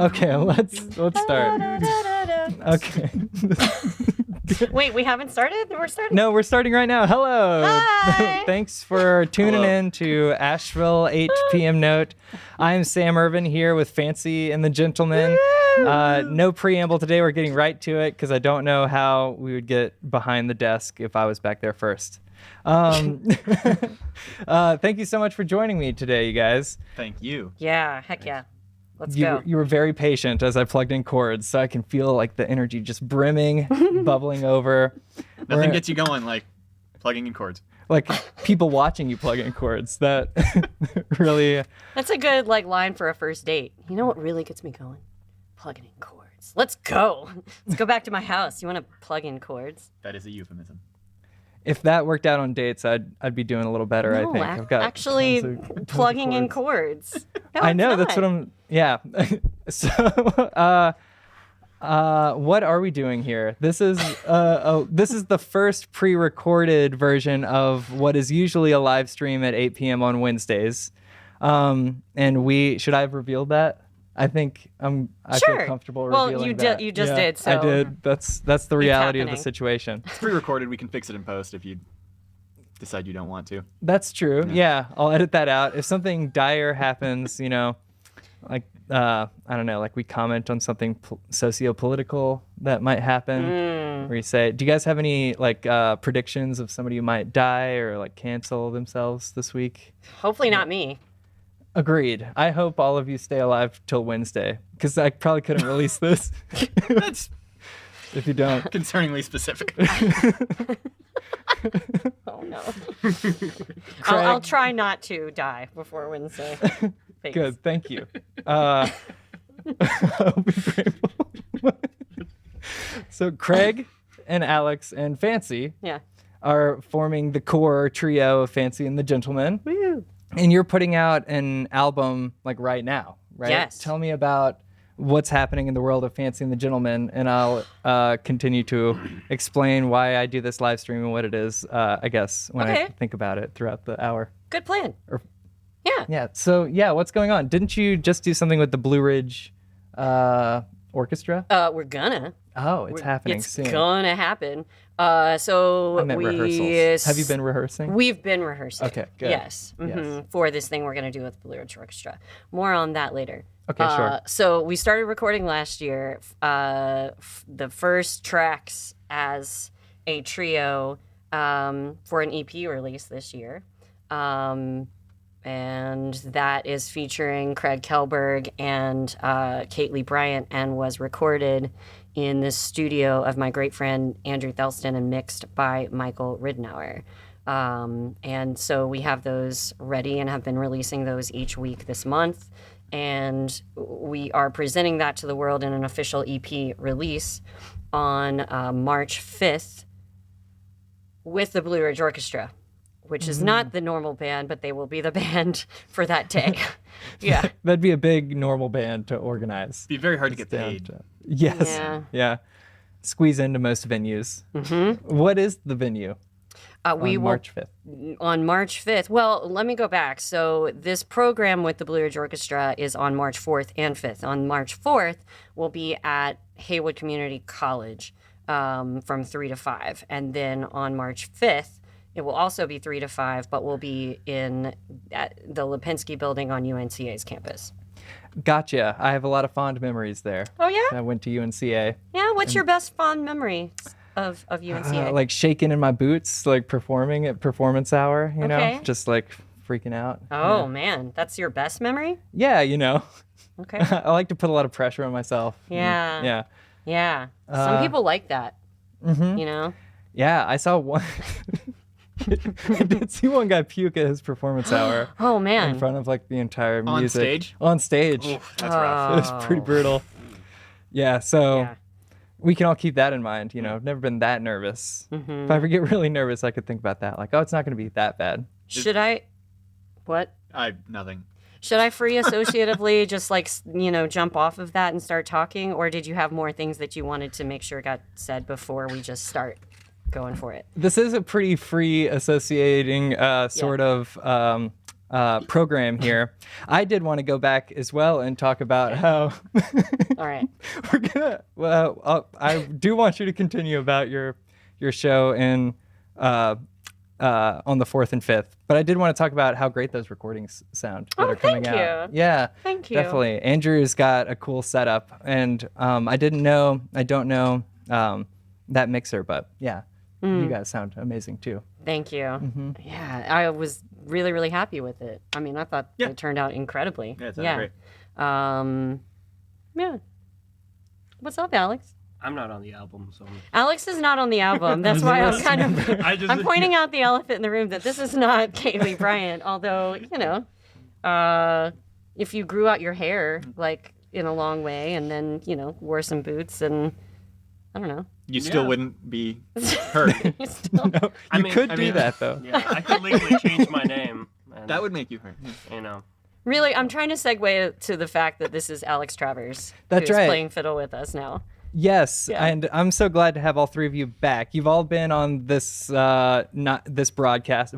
Okay, let's start. Okay. Wait, we haven't started? We're starting? No, we're starting right now. Hello. Hi. Thanks for tuning in to Asheville 8 p.m. Note. I'm Sam Irvin here with Fancy and the Gentleman. No preamble today. We're getting right to it because I don't know how we would get behind the desk if I was back there first. Thank you so much for joining me today, you guys. Thank you. Yeah, heck yeah. Let's go. You were very patient as I plugged in chords, so I can feel like the energy just brimming, bubbling over. Nothing gets you going like plugging in chords. Like people watching you plug in chords. That really. That's a good line for a first date. You know what really gets me going? Plugging in chords. Let's go. Let's go back to my house. You want to plug in chords? That is a euphemism. If that worked out on dates, I'd be doing a little better. No, I think I've got actually tons of plugging in chords. No, I know, it's that's not. what I'm. Yeah. So, what are we doing here? This is the first pre-recorded version of what is usually a live stream at 8 p.m. on Wednesdays. And should I have revealed that? I think I Sure. feel comfortable revealing Well, that. you just Yeah, did. So I did. That's the reality of the happening. situation. It's pre-recorded. We can fix it in post if you decide you don't want to. That's true. Yeah, I'll edit that out. If something dire happens, like I don't know, like we comment on something socio-political that might happen, where you say, do you guys have any predictions of somebody who might die or like cancel themselves this week? Hopefully not me. Agreed. I hope all of you stay alive till Wednesday, because I probably couldn't release this That's if you don't. concerningly specific. Oh no. Craig? I'll try not to die before Wednesday. Thanks. Good, thank you. I'll be grateful. So Craig and Alex and Fancy Yeah. are forming the core trio of Fancy and the Gentleman. Woo. And you're putting out an album right now, right? Yes. Tell me about what's happening in the world of Fancy and the Gentleman, and I'll continue to explain why I do this live stream and what it is, I guess, when I Okay. think about it throughout the hour. Good plan. Or- Yeah. Yeah. So, what's going on? Didn't you just do something with the Blue Ridge Orchestra? We're gonna. Oh, it's happening It's soon. gonna happen. So I meant rehearsals. Have you been rehearsing? We've been rehearsing. Okay, good. Yes. Yes. For this thing we're gonna do with the Blue Ridge Orchestra. More on that later. Okay, sure. So we started recording last year. The first tracks as a trio for an EP release this year. And that is featuring Craig Kelberg and Kate Lee Bryant, and was recorded in the studio of my great friend Andrew Thelston and mixed by Michael Ridenour. And so we have those ready and have been releasing those each week this month. And we are presenting that to the world in an official EP release on March 5th with the Blue Ridge Orchestra, which is not the normal band, but they will be the band for that day. Yeah. That'd be a big normal band to organize. It'd be very hard to get Down paid. Yes. Yeah. Yeah. Squeeze into most venues. Mm-hmm. What is the venue? We on will March 5th. on March 5th. Well, let me go back. So this program with the Blue Ridge Orchestra is on March 4th and 5th. On March 4th, we'll be at Haywood Community College from 3 to 5. And then on March 5th, it will also be 3 to 5, but we'll be at the Lipinski building on UNCA's campus. Gotcha. I have a lot of fond memories there. Oh, yeah? I went to UNCA. Yeah, what's your best fond memory of UNCA? Like shaking in my boots, like performing at performance hour, Okay. just like freaking out. Oh, man, that's your best memory? Yeah, Okay. I like to put a lot of pressure on myself. Yeah. Yeah. Yeah. Some people like that, you know? Yeah, I saw one. I did see one guy puke at his performance hour Oh, in man. front of the entire On music. stage? On stage. Oof, that's rough. It was pretty brutal. Yeah, so Yeah. we can all keep that in mind. I've never been that nervous. If I ever get really nervous, I could think about that. It's not going to be that bad. Should I? What? Nothing. Should I free associatively just jump off of that and start talking, or did you have more things that you wanted to make sure got said before we just start going for it? This is a pretty free associating sort of program here, I did want to go back as well and talk about how All right. we're gonna. Well, I do want you to continue about your show in on the 4th and 5th, but I did want to talk about how great those recordings sound that are coming thank out. you. Yeah, Thank you. definitely. Andrew's got a cool setup, and I don't know that mixer, but yeah, you guys sound amazing too. Thank you. Yeah, I was really, really happy with it. I mean, I thought it turned out incredibly. Yeah, it sounded great. Yeah. What's up, Alex? I'm not on the album, so Alex is not on the album. That's why I'm kind of I'm pointing out the elephant in the room that this is not Kaylee Bryant. Although, if you grew out your hair like in a long way and then, wore some boots and I don't know. You still wouldn't be hurt. You could do that though. Yeah, I could legally change my name. And, That would make you hurt. Really, I'm trying to segue to the fact that this is Alex Travers That's who's right. playing fiddle with us now. Yes, Yeah. and I'm so glad to have all three of you back. You've all been on this vodcast.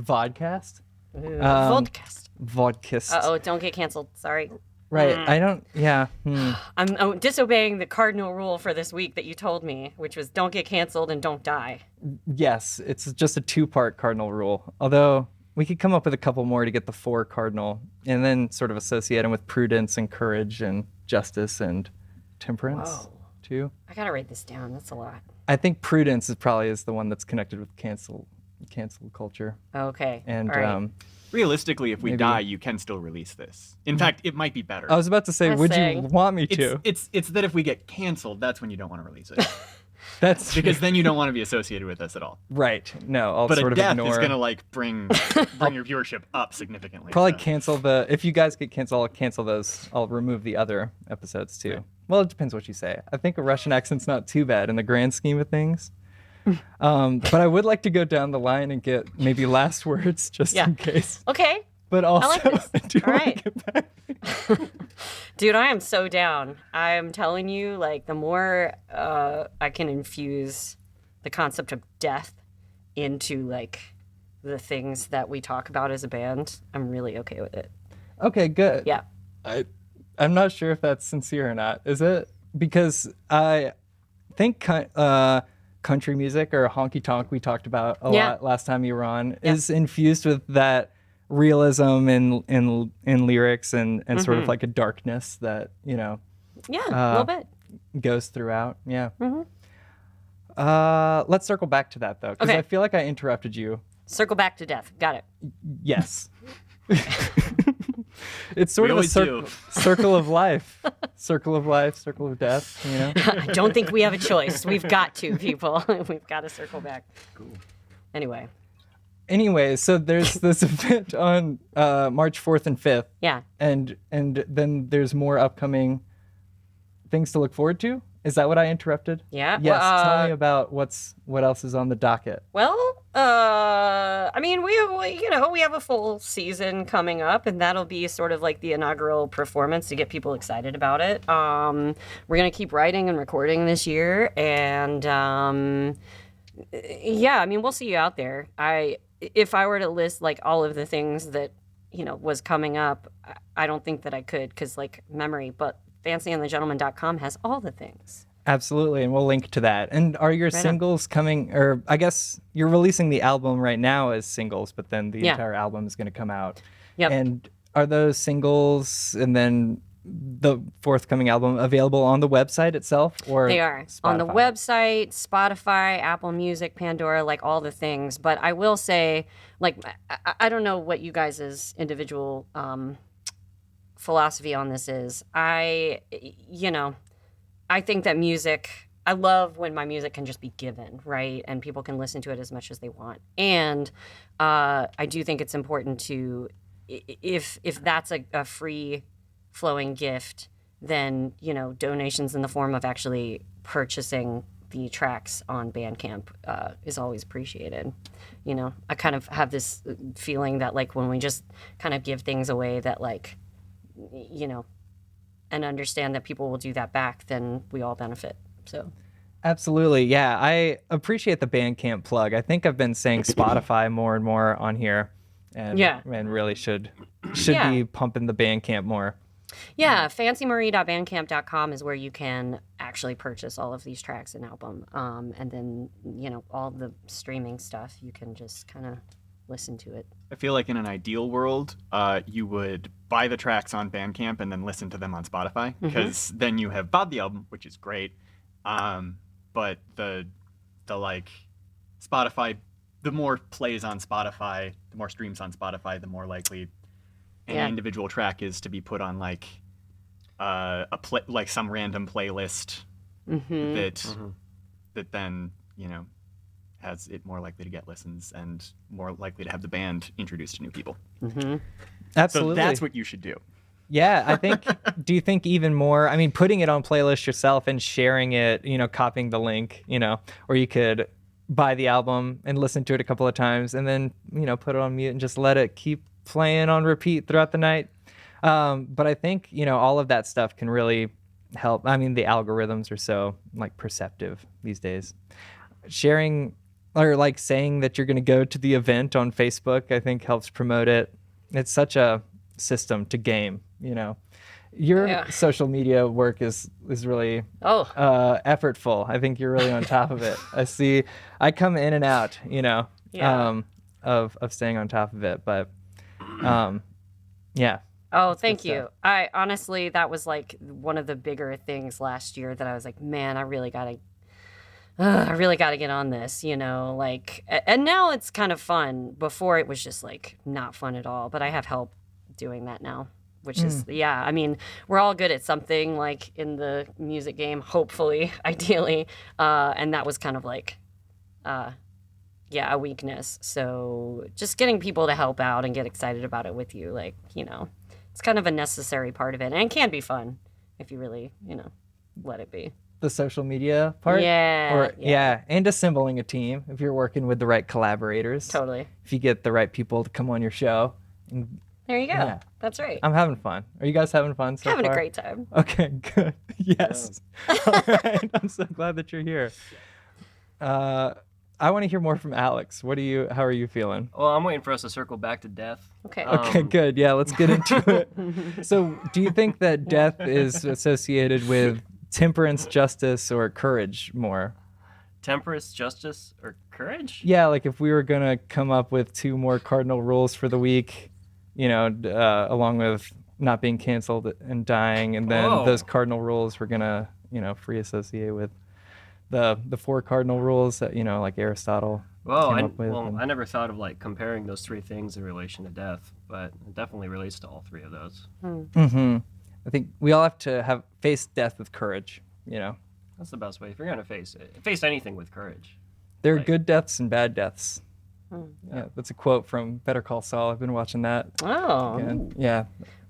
Vodcast. Don't get canceled. Sorry. Right. I don't. Yeah. I'm disobeying the cardinal rule for this week that you told me, which was don't get canceled and don't die. Yes, it's just a 2-part cardinal rule. Although we could come up with a couple more to get the 4 cardinal, and then sort of associate them with prudence and courage and justice and temperance too. I gotta write this down. That's a lot. I think prudence is probably the one that's connected with cancel culture. Okay. And all right. Realistically, if we Maybe. die, you can still release this. In fact, it might be better. I was about to say, Just would saying. you want me to? It's that if we get canceled, that's when you don't want to release it. That's Because then you don't want to be associated with us at all. right. No, I'll But sort a of death ignore. is going to bring your viewership up significantly. Probably so. cancel the. If you guys get canceled, I'll cancel those. I'll remove the other episodes too. Right. Well, it depends what you say. I think a Russian accent's not too bad in the grand scheme of things. But I would like to go down the line and get maybe last words just Yeah. in case. Okay. But also, like this. I do All want right. to get back. Dude, I am so down. I'm telling you, like, the more I can infuse the concept of death into, like, the things that we talk about as a band, I'm really okay with it. Okay, good. Yeah. I'm not sure if that's sincere or not. Is it? Because I think country music or honky tonk we talked about a Yeah. lot last time you were on is infused with that realism in lyrics and sort of like a darkness that Yeah, a little bit. goes throughout. Yeah. Let's circle back to that though, because Okay. I feel like I interrupted you. Circle back to death. Got it. Yes. It's sort We of a always do. circle of life. Circle of life, circle of death, you know? I don't think we have a choice. We've got to, people. We've got to circle back. Cool. Anyway. Anyway, so there's this event on March 4th and 5th. Yeah. And then there's more upcoming things to look forward to. Is that what I interrupted? Yeah. Yes. Well, Tell me about what else is on the docket. Well, I mean, we have a full season coming up, and that'll be sort of like the inaugural performance to get people excited about it. We're gonna keep writing and recording this year, and yeah, I mean, we'll see you out there. If I were to list like all of the things that was coming up, I don't think that I could, because like memory, but fancyandthegentleman.com has all the things. Absolutely, and we'll link to that. And are your singles coming, or I guess you're releasing the album right now as singles, but then the entire album is going to come out. Yep. And are those singles and then the forthcoming album available on the website itself, or They are on the Spotify? website, Spotify, Apple Music, Pandora, like all the things. But I will say, like, I don't know what you guys' individual philosophy on this is. I think that music, I love when my music can just be given, right? And people can listen to it as much as they want. And I do think it's important to, if that's a free flowing gift, then, donations in the form of actually purchasing the tracks on Bandcamp is always appreciated. I kind of have this feeling that, like, when we just kind of give things away that, like, and understand that people will do that back, then we all benefit. So Absolutely, yeah. I appreciate the Bandcamp plug. I think I've been saying Spotify more and more on here, and Yeah. and really should Yeah. be pumping the Bandcamp more. Yeah, fancymarie.bandcamp.com is where you can actually purchase all of these tracks and album. And then, all the streaming stuff, you can just kind of listen to it. I feel like in an ideal world, you would buy the tracks on Bandcamp and then listen to them on Spotify, because then you have bought the album, which is great. But the like Spotify, the more plays on Spotify, the more streams on Spotify, the more likely any individual track is to be put on like like some random playlist that then has it more likely to get listens and more likely to have the band introduced to new people. Absolutely. So that's what you should do. Yeah, I think. Do you think even more? I mean, putting it on playlist yourself and sharing it, copying the link, or you could buy the album and listen to it a couple of times and then, put it on mute and just let it keep playing on repeat throughout the night. But I think, all of that stuff can really help. I mean, the algorithms are so like perceptive these days. Sharing or like saying that you're going to go to the event on Facebook, I think helps promote it. It's such a system to game, Your social media work is really effortful. I think you're really on top of it. I come in and out, of staying on top of it, but yeah. Oh, thank you. I honestly, that was like one of the bigger things last year that I was like, man, I really gotta get on this, and now it's kind of fun. Before it was just like not fun at all, but I have help doing that now, which is, I mean, we're all good at something like in the music game, hopefully, ideally. And that was kind of like, a weakness. So just getting people to help out and get excited about it with you, like, it's kind of a necessary part of it, and it can be fun if you really, let it be. The social media part? Yeah. And assembling a team if you're working with the right collaborators. Totally. If you get the right people to come on your show. There you go. Yeah. That's right. I'm having fun. Are you guys having fun so Having far? a great time. Okay, good. Yes. All right. I'm so glad that you're here. I want to hear more from Alex. How are you feeling? Well, I'm waiting for us to circle back to death. Okay. Okay, good. Yeah, let's get into it. So, do you think that death is associated with temperance, justice, or courage more? Temperance, justice, or courage? Yeah, like if we were going to come up with 2 more cardinal rules for the week, along with not being canceled and dying, and then those cardinal rules we're going to, free associate with the 4 cardinal rules that, like Aristotle came up with. I never thought of like comparing those 3 things in relation to death, but it definitely relates to all 3 of those. Mm-hmm. I think we all have to face death with courage, That's the best way. If you're going to face anything with courage. There are good deaths and bad deaths. Yeah, that's a quote from Better Call Saul. I've been watching that. Oh. Again. Yeah.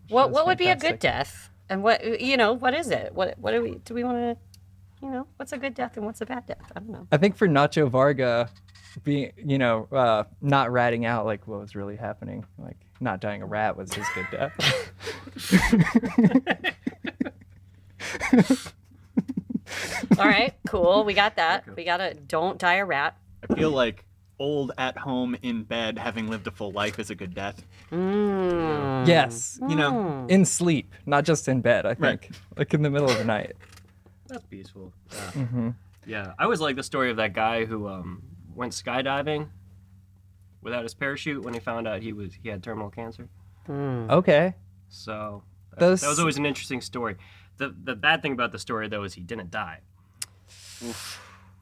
What would be a good death? And what is it? What do we want to, what's a good death and what's a bad death? I don't know. I think for Nacho Varga, being, not ratting out like what was really happening, like not dying a rat was his good death. All right, cool. We got that. We got to don't die a rat. I feel like old at home in bed having lived a full life is a good death. Yes. In sleep, not just in bed, I think. Like in the middle of the night. That's peaceful. Yeah. Yeah. I always like the story of that guy who went skydiving without his parachute when he found out he had terminal cancer. Okay. So that was always an interesting story. The bad thing about the story though is he didn't die.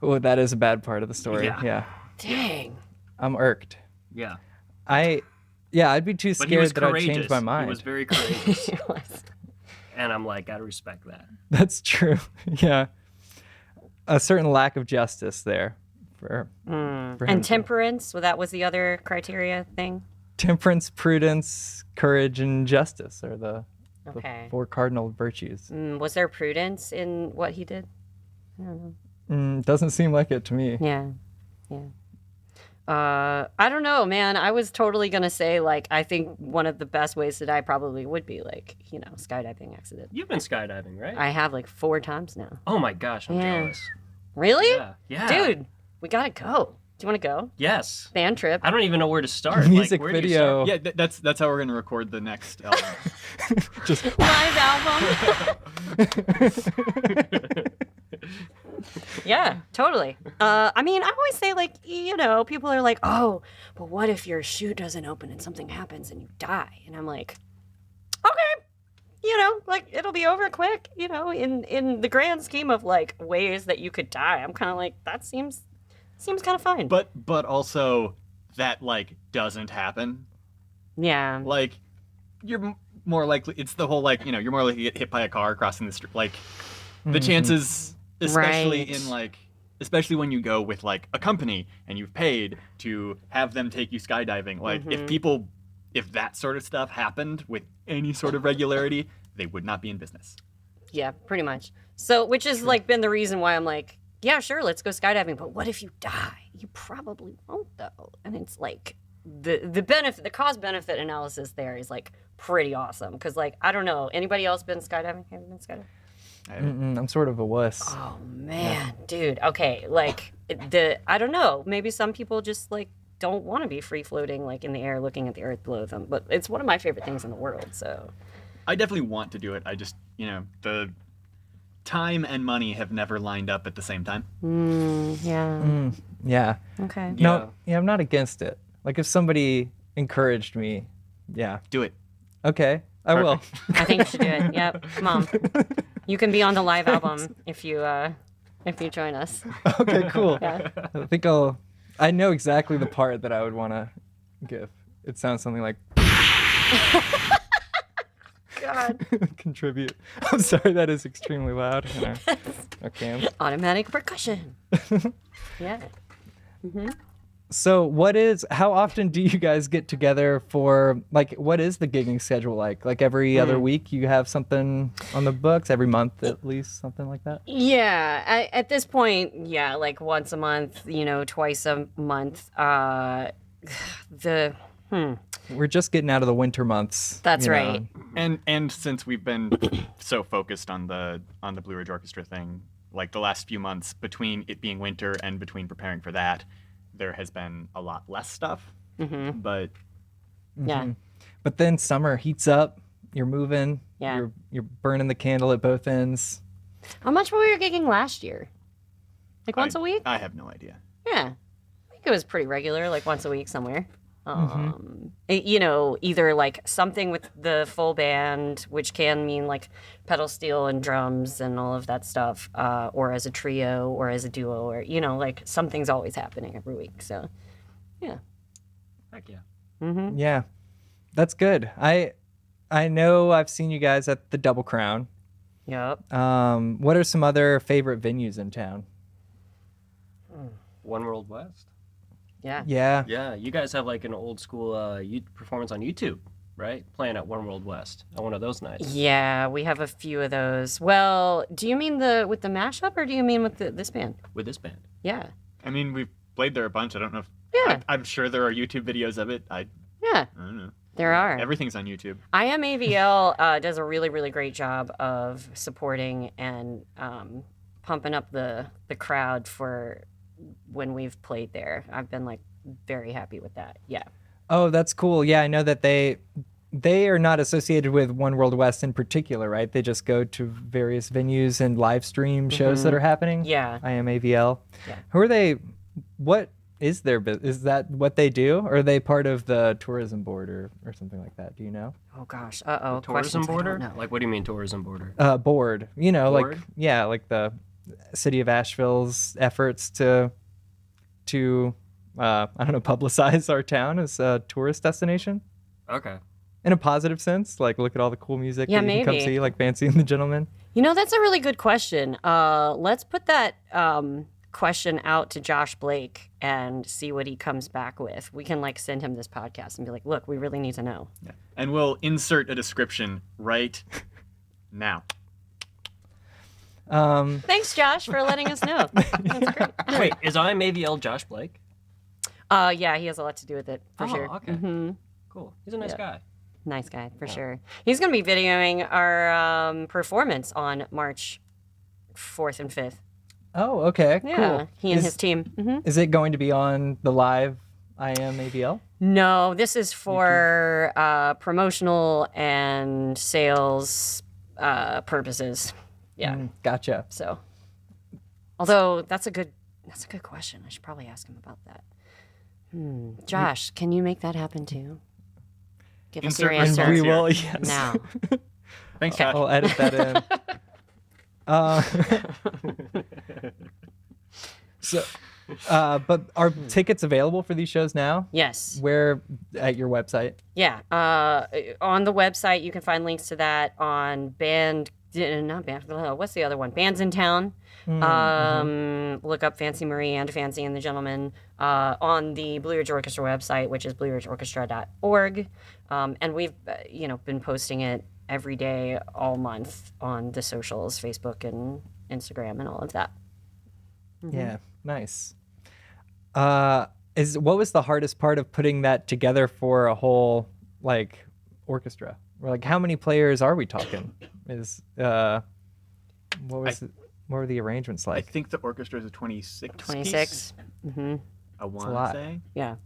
Oh, that is a bad part of the story. Yeah. Dang. I'm irked. Yeah. I'd be too But he was scared that I'd courageous. change my mind. He was very courageous. And I'm like, gotta respect that. That's true. Yeah. A certain lack of justice there for him. And temperance, well, that was the other criteria thing? Temperance, prudence, courage, and justice are the 4 cardinal virtues. Was there prudence in what he did? I don't know. Doesn't seem like it to me. Yeah. I don't know, man. I was totally going to say, like, I think one of the best ways to die probably would be, like, skydiving accident. You've been skydiving, right? I have, like, 4 times now. Oh my gosh, I'm jealous. Really? Yeah. Dude, we got to go. Do you want to go? Yes. Band trip. I don't even know where to start. Music where do you video. Yeah, that's how we're gonna record the next album. Just Live album. Yeah, totally. I mean, I always say, like, you know, people are like, oh, but what if your chute doesn't open and something happens and you die? And I'm like, okay, you know, like, it'll be over quick, you know, in the grand scheme of, like, ways that you could die. I'm kind of like, that seems kind of fine. But also that like doesn't happen. Yeah. Like you're more likely. It's the whole like, you know, you're more likely to get hit by a car crossing the street. Like the chances, especially Right. in like, especially when you go with like a company and you've paid to have them take you skydiving. Like if that sort of stuff happened with any sort of regularity, they would not be in business. Yeah, pretty much. So, which has like been the reason why I'm like, yeah, sure, let's go skydiving. But what if you die? You probably won't, though. And it's like the benefit, the cost benefit analysis there is like pretty awesome. Because like I don't know, anybody else been skydiving? Have you been skydiving? I'm sort of a wuss. Oh man, dude. Okay, like I don't know. Maybe some people just like don't want to be free floating like in the air, looking at the earth below them. But it's one of my favorite things in the world. So. I definitely want to do it. I just, you know, the time and money have never lined up at the same time. Yeah. Yeah. Okay. No, yeah, I'm not against it. Like if somebody encouraged me, yeah. Do it. Okay, I will. I think you should do it. Yep. Come on. You can be on the live album if you join us. Okay, cool. Yeah. I think I know exactly the part that I would want to give. It sounds something like God. contribute. I'm sorry, that is extremely loud. Okay. Automatic percussion. Yeah. So how often do you guys get together for, like, what is the gigging schedule like? Like every other week you have something on the books, every month at least, something like that? Yeah. At this point, yeah, like once a month, you know, twice a month. We're just getting out of the winter months. That's you know. right. And since we've been so focused on the Blue Ridge Orchestra thing, like the last few months between it being winter and between preparing for that, there has been a lot less stuff. But Yeah. But then summer heats up, you're moving, Yeah. you're burning the candle at both ends. How much were we gigging last year? Like once a week? I have no idea. Yeah. I think it was pretty regular, like once a week somewhere. You know, either like something with the full band, which can mean like pedal steel and drums and all of that stuff, or as a trio or as a duo, or, you know, like something's always happening every week. So, yeah. Heck yeah. Yeah, that's good. I know I've seen you guys at the Double Crown. Yep. What are some other favorite venues in town? One World West. Yeah. Yeah. Yeah, you guys have like an old school performance on YouTube, right? Playing at One World West on one of those nights. Yeah, we have a few of those. Well, do you mean with the mashup, or do you mean with this band? With this band. Yeah. I mean, we've played there a bunch. I don't know if Yeah. I'm sure there are YouTube videos of it. I Yeah. don't know. There are. Everything's on YouTube. IMAVL does a really, really great job of supporting and pumping up the crowd for when we've played there. I've been like very happy with that. Yeah. Oh, that's cool. Yeah, I know that they are not associated with One World West in particular, right? They just go to various venues and live stream shows that are happening. Yeah. IMAVL. Yeah. Who are they? What is their business? Is that what they do? Or are they part of the tourism board or something like that? Do you know? Oh gosh. Uh-oh. Tourism Questions I border? don't know. Like, what do you mean tourism border? Board. You know, Board? like, yeah, like the city of Asheville's efforts to I don't know, publicize our town as a tourist destination Okay. in a positive sense. Like, look at all the cool music Yeah, that you can come maybe. see, like Fancy and the Gentleman. You know, that's a really good question. Let's put that question out to Josh Blake and see what he comes back with. We can like send him this podcast and be like, look, we really need to know. Yeah. And we'll insert a description right now. Thanks, Josh, for letting us know. That's great. Wait, is IMAVL Josh Blake? Yeah, he has a lot to do with it, for sure. Okay. Cool. He's a nice guy. Nice guy, for sure. He's going to be videoing our performance on March 4th and 5th. Oh, okay, Yeah, cool. he and his team. Is it going to be on the live IMABL? No, this is for promotional and sales purposes. Yeah. Gotcha. So, although that's a good question. I should probably ask him about that. Josh, can you make that happen too? Give us your Insert answer We response. will, yes. now. Thanks, Okay. Josh. I'll edit that in. So, but are tickets available for these shows now? Yes. Where at your website? Yeah. On the website, you can find links to that on not band. What's the other one? Bands in Town. Look up Fancy Marie and Fancy and the Gentleman on the Blue Ridge Orchestra website, which is blueridgeorchestra.org. And we've been posting it every day all month on the socials, Facebook and Instagram and all of that. Yeah, nice. What was the hardest part of putting that together for a whole orchestra? Or how many players are we talking? What were the arrangements I like? think the orchestra is a 26. 26. I a want lot. to say. Yeah.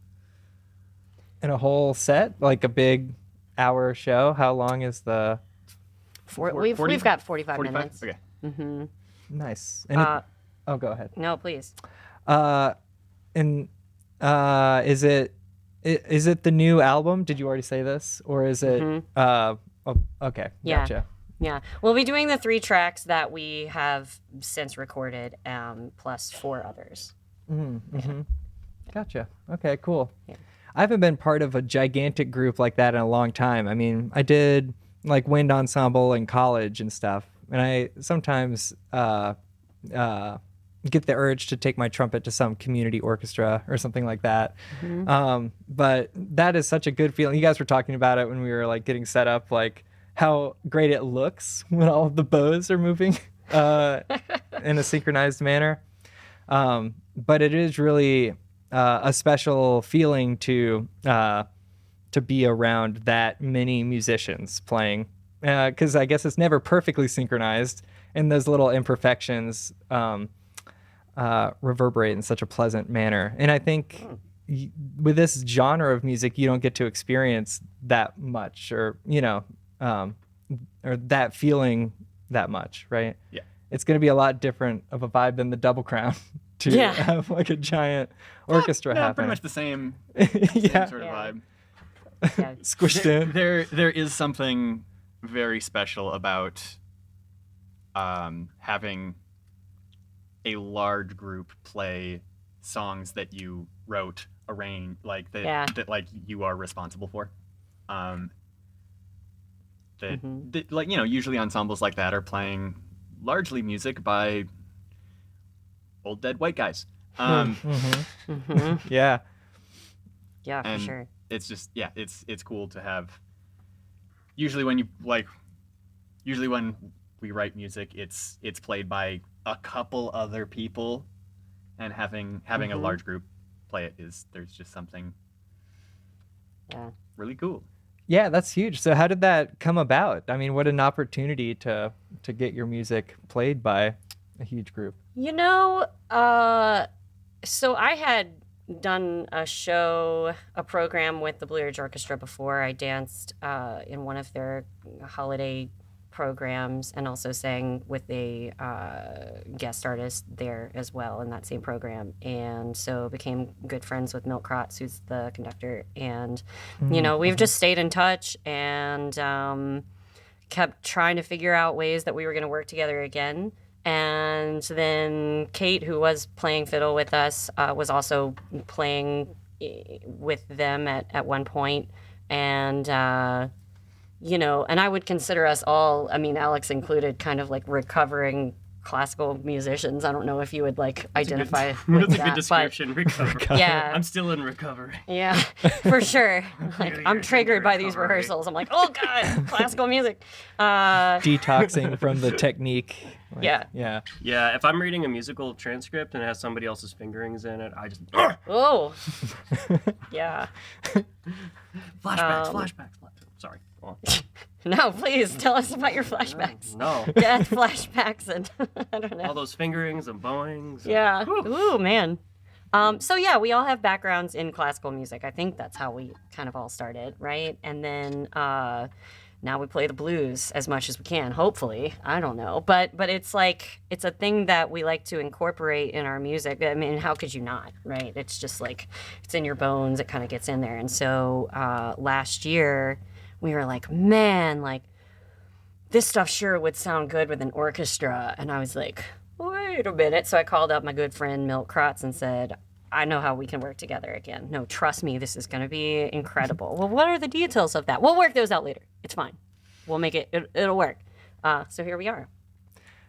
In a whole set, like a big hour show? How long is the? We've got 45 45? minutes. Okay. Nice. And go ahead. No, please. And is it the new album? Did you already say this, or is it? Okay, Yeah. gotcha. Yeah, we'll be doing the 3 tracks that we have since recorded, plus 4 others. Gotcha. Okay, cool. Yeah. I haven't been part of a gigantic group like that in a long time. I mean, I did wind ensemble in college and stuff, and I sometimes get the urge to take my trumpet to some community orchestra or something like that. But that is such a good feeling. You guys were talking about it when we were getting set up, how great it looks when all of the bows are moving in a synchronized manner. But it is really a special feeling to be around that many musicians playing, because I guess it's never perfectly synchronized, and those little imperfections reverberate in such a pleasant manner. And I think with this genre of music, you don't get to experience that much, or or that feeling that much, right? Yeah. It's going to be a lot different of a vibe than the Double Crown to have a giant orchestra No, happening. pretty much the same, Yeah. sort of vibe. Yeah. Squished in. There is something very special about having a large group play songs that you wrote, arranged, that you are responsible for. Usually ensembles like that are playing largely music by old dead white guys. Yeah. Yeah, for and sure. it's just it's cool to have. Usually when we write music, it's played by a couple other people, and having a large group play it there's just something really cool. Yeah, that's huge. So how did that come about? I mean, what an opportunity to get your music played by a huge group. So I had done a program with the Blue Ridge Orchestra before. I danced in one of their holiday programs and also sang with a guest artist there as well in that same program. And so became good friends with Milt Kratz, who's the conductor. And, we've just stayed in touch and kept trying to figure out ways that we were going to work together again. And then Kate, who was playing fiddle with us, was also playing with them at one point. And, and I would consider us all, Alex included, kind of recovering classical musicians. I don't know if you would identify with That's that. a good description. Recovery. Yeah. I'm still in recovery. Yeah, for sure. I'm you're triggered by these recovery. rehearsals. I'm like, oh God, classical music. Detoxing from the technique. Yeah. Yeah. Yeah, if I'm reading a musical transcript and it has somebody else's fingerings in it, I just Oh. Yeah. flashbacks. Sorry. Go on. No, please tell us about your flashbacks. No. Death flashbacks and I don't know. All those fingerings and bowings. Yeah. Ooh, man. So yeah, we all have backgrounds in classical music. I think that's how we kind of all started, right? And then now we play the blues as much as we can, hopefully. I don't know. But it's like, it's a thing that we like to incorporate in our music. I mean, how could you not, right? It's just like, it's in your bones. It kind of gets in there. And so last year, we were like, man, like, this stuff sure would sound good with an orchestra. And I was like, wait a minute. So I called up my good friend Milt Kratz and said, I know how we can work together again. No, trust me, this is going to be incredible. Well, what are the details of that? We'll work those out later. It's fine. We'll make it'll work. So here we are.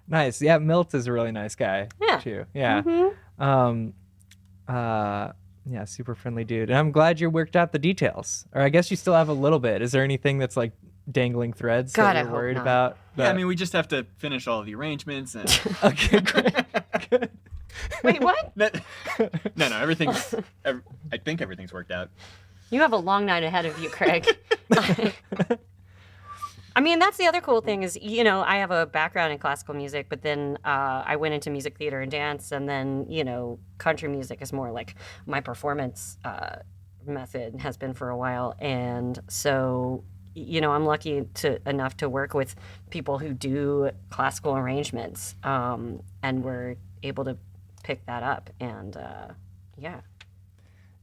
Nice. Yeah, Milt is a really nice guy. Yeah. Too. Yeah. Mm-hmm. Yeah, super friendly dude. And I'm glad you worked out the details. Or I guess you still have a little bit. Is there anything that's like dangling threads God, that I you're hope worried not. about? Yeah, I mean, we just have to finish all of the arrangements and. Okay, great. Good. Wait, what? No, everything's. I think everything's worked out. You have a long night ahead of you, Craig. I mean, that's the other cool thing is, you know, I have a background in classical music, but then I went into music theater and dance, and then, you know, country music is more like my performance method, has been for a while. And so, you know, I'm lucky enough to work with people who do classical arrangements, and we're able to pick that up. And yeah.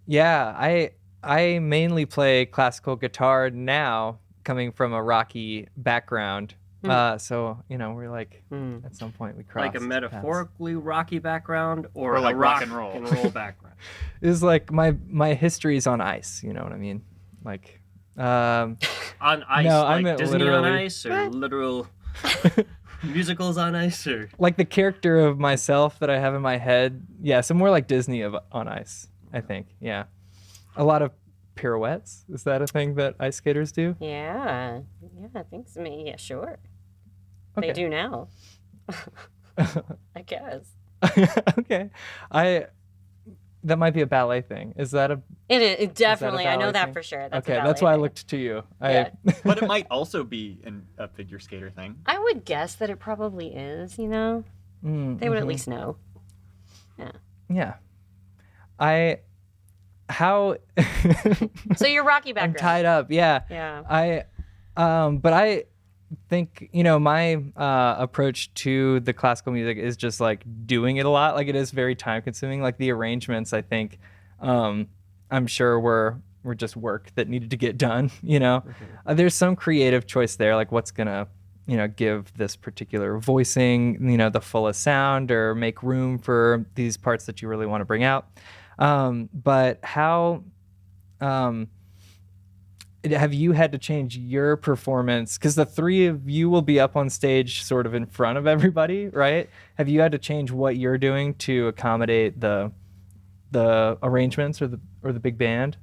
Yeah, I mainly play classical guitar now, coming from a rocky background. So, you know, we're like, at some point we crossed. Like a metaphorically rocky background or like a rock and roll. background? It's like my history's on ice, you know what I mean? Like, On ice, No, I like meant Disney on literally. ice, or literal musicals on ice, or like the character of myself that I have in my head. Yeah, so more like Disney on ice, I think. Yeah. A lot of pirouettes. Is that a thing that ice skaters do? Yeah, I think so. Yeah, sure. Okay. They do now. I guess. Okay. That might be a ballet thing. Is that a It definitely. I know ballet that thing? for sure. That's okay? a That's ballet why I thing. looked to you. Yeah. But it might also be a figure skater thing. I would guess that it probably is. You know, they would at least know. Yeah. Yeah. How So your Rocky I'm background. tied up. Yeah. Yeah. But I think, you know, my approach to the classical music is just like doing it a lot. Like it is very time consuming. Like the arrangements, I think, I'm sure were just work that needed to get done, you know. There's some creative choice there, like what's gonna, you know, give this particular voicing, you know, the fullest sound, or make room for these parts that you really want to bring out. But how have you had to change your performance? Because the three of you will be up on stage sort of in front of everybody, right? Have you had to change what you're doing to accommodate the arrangements or the big band?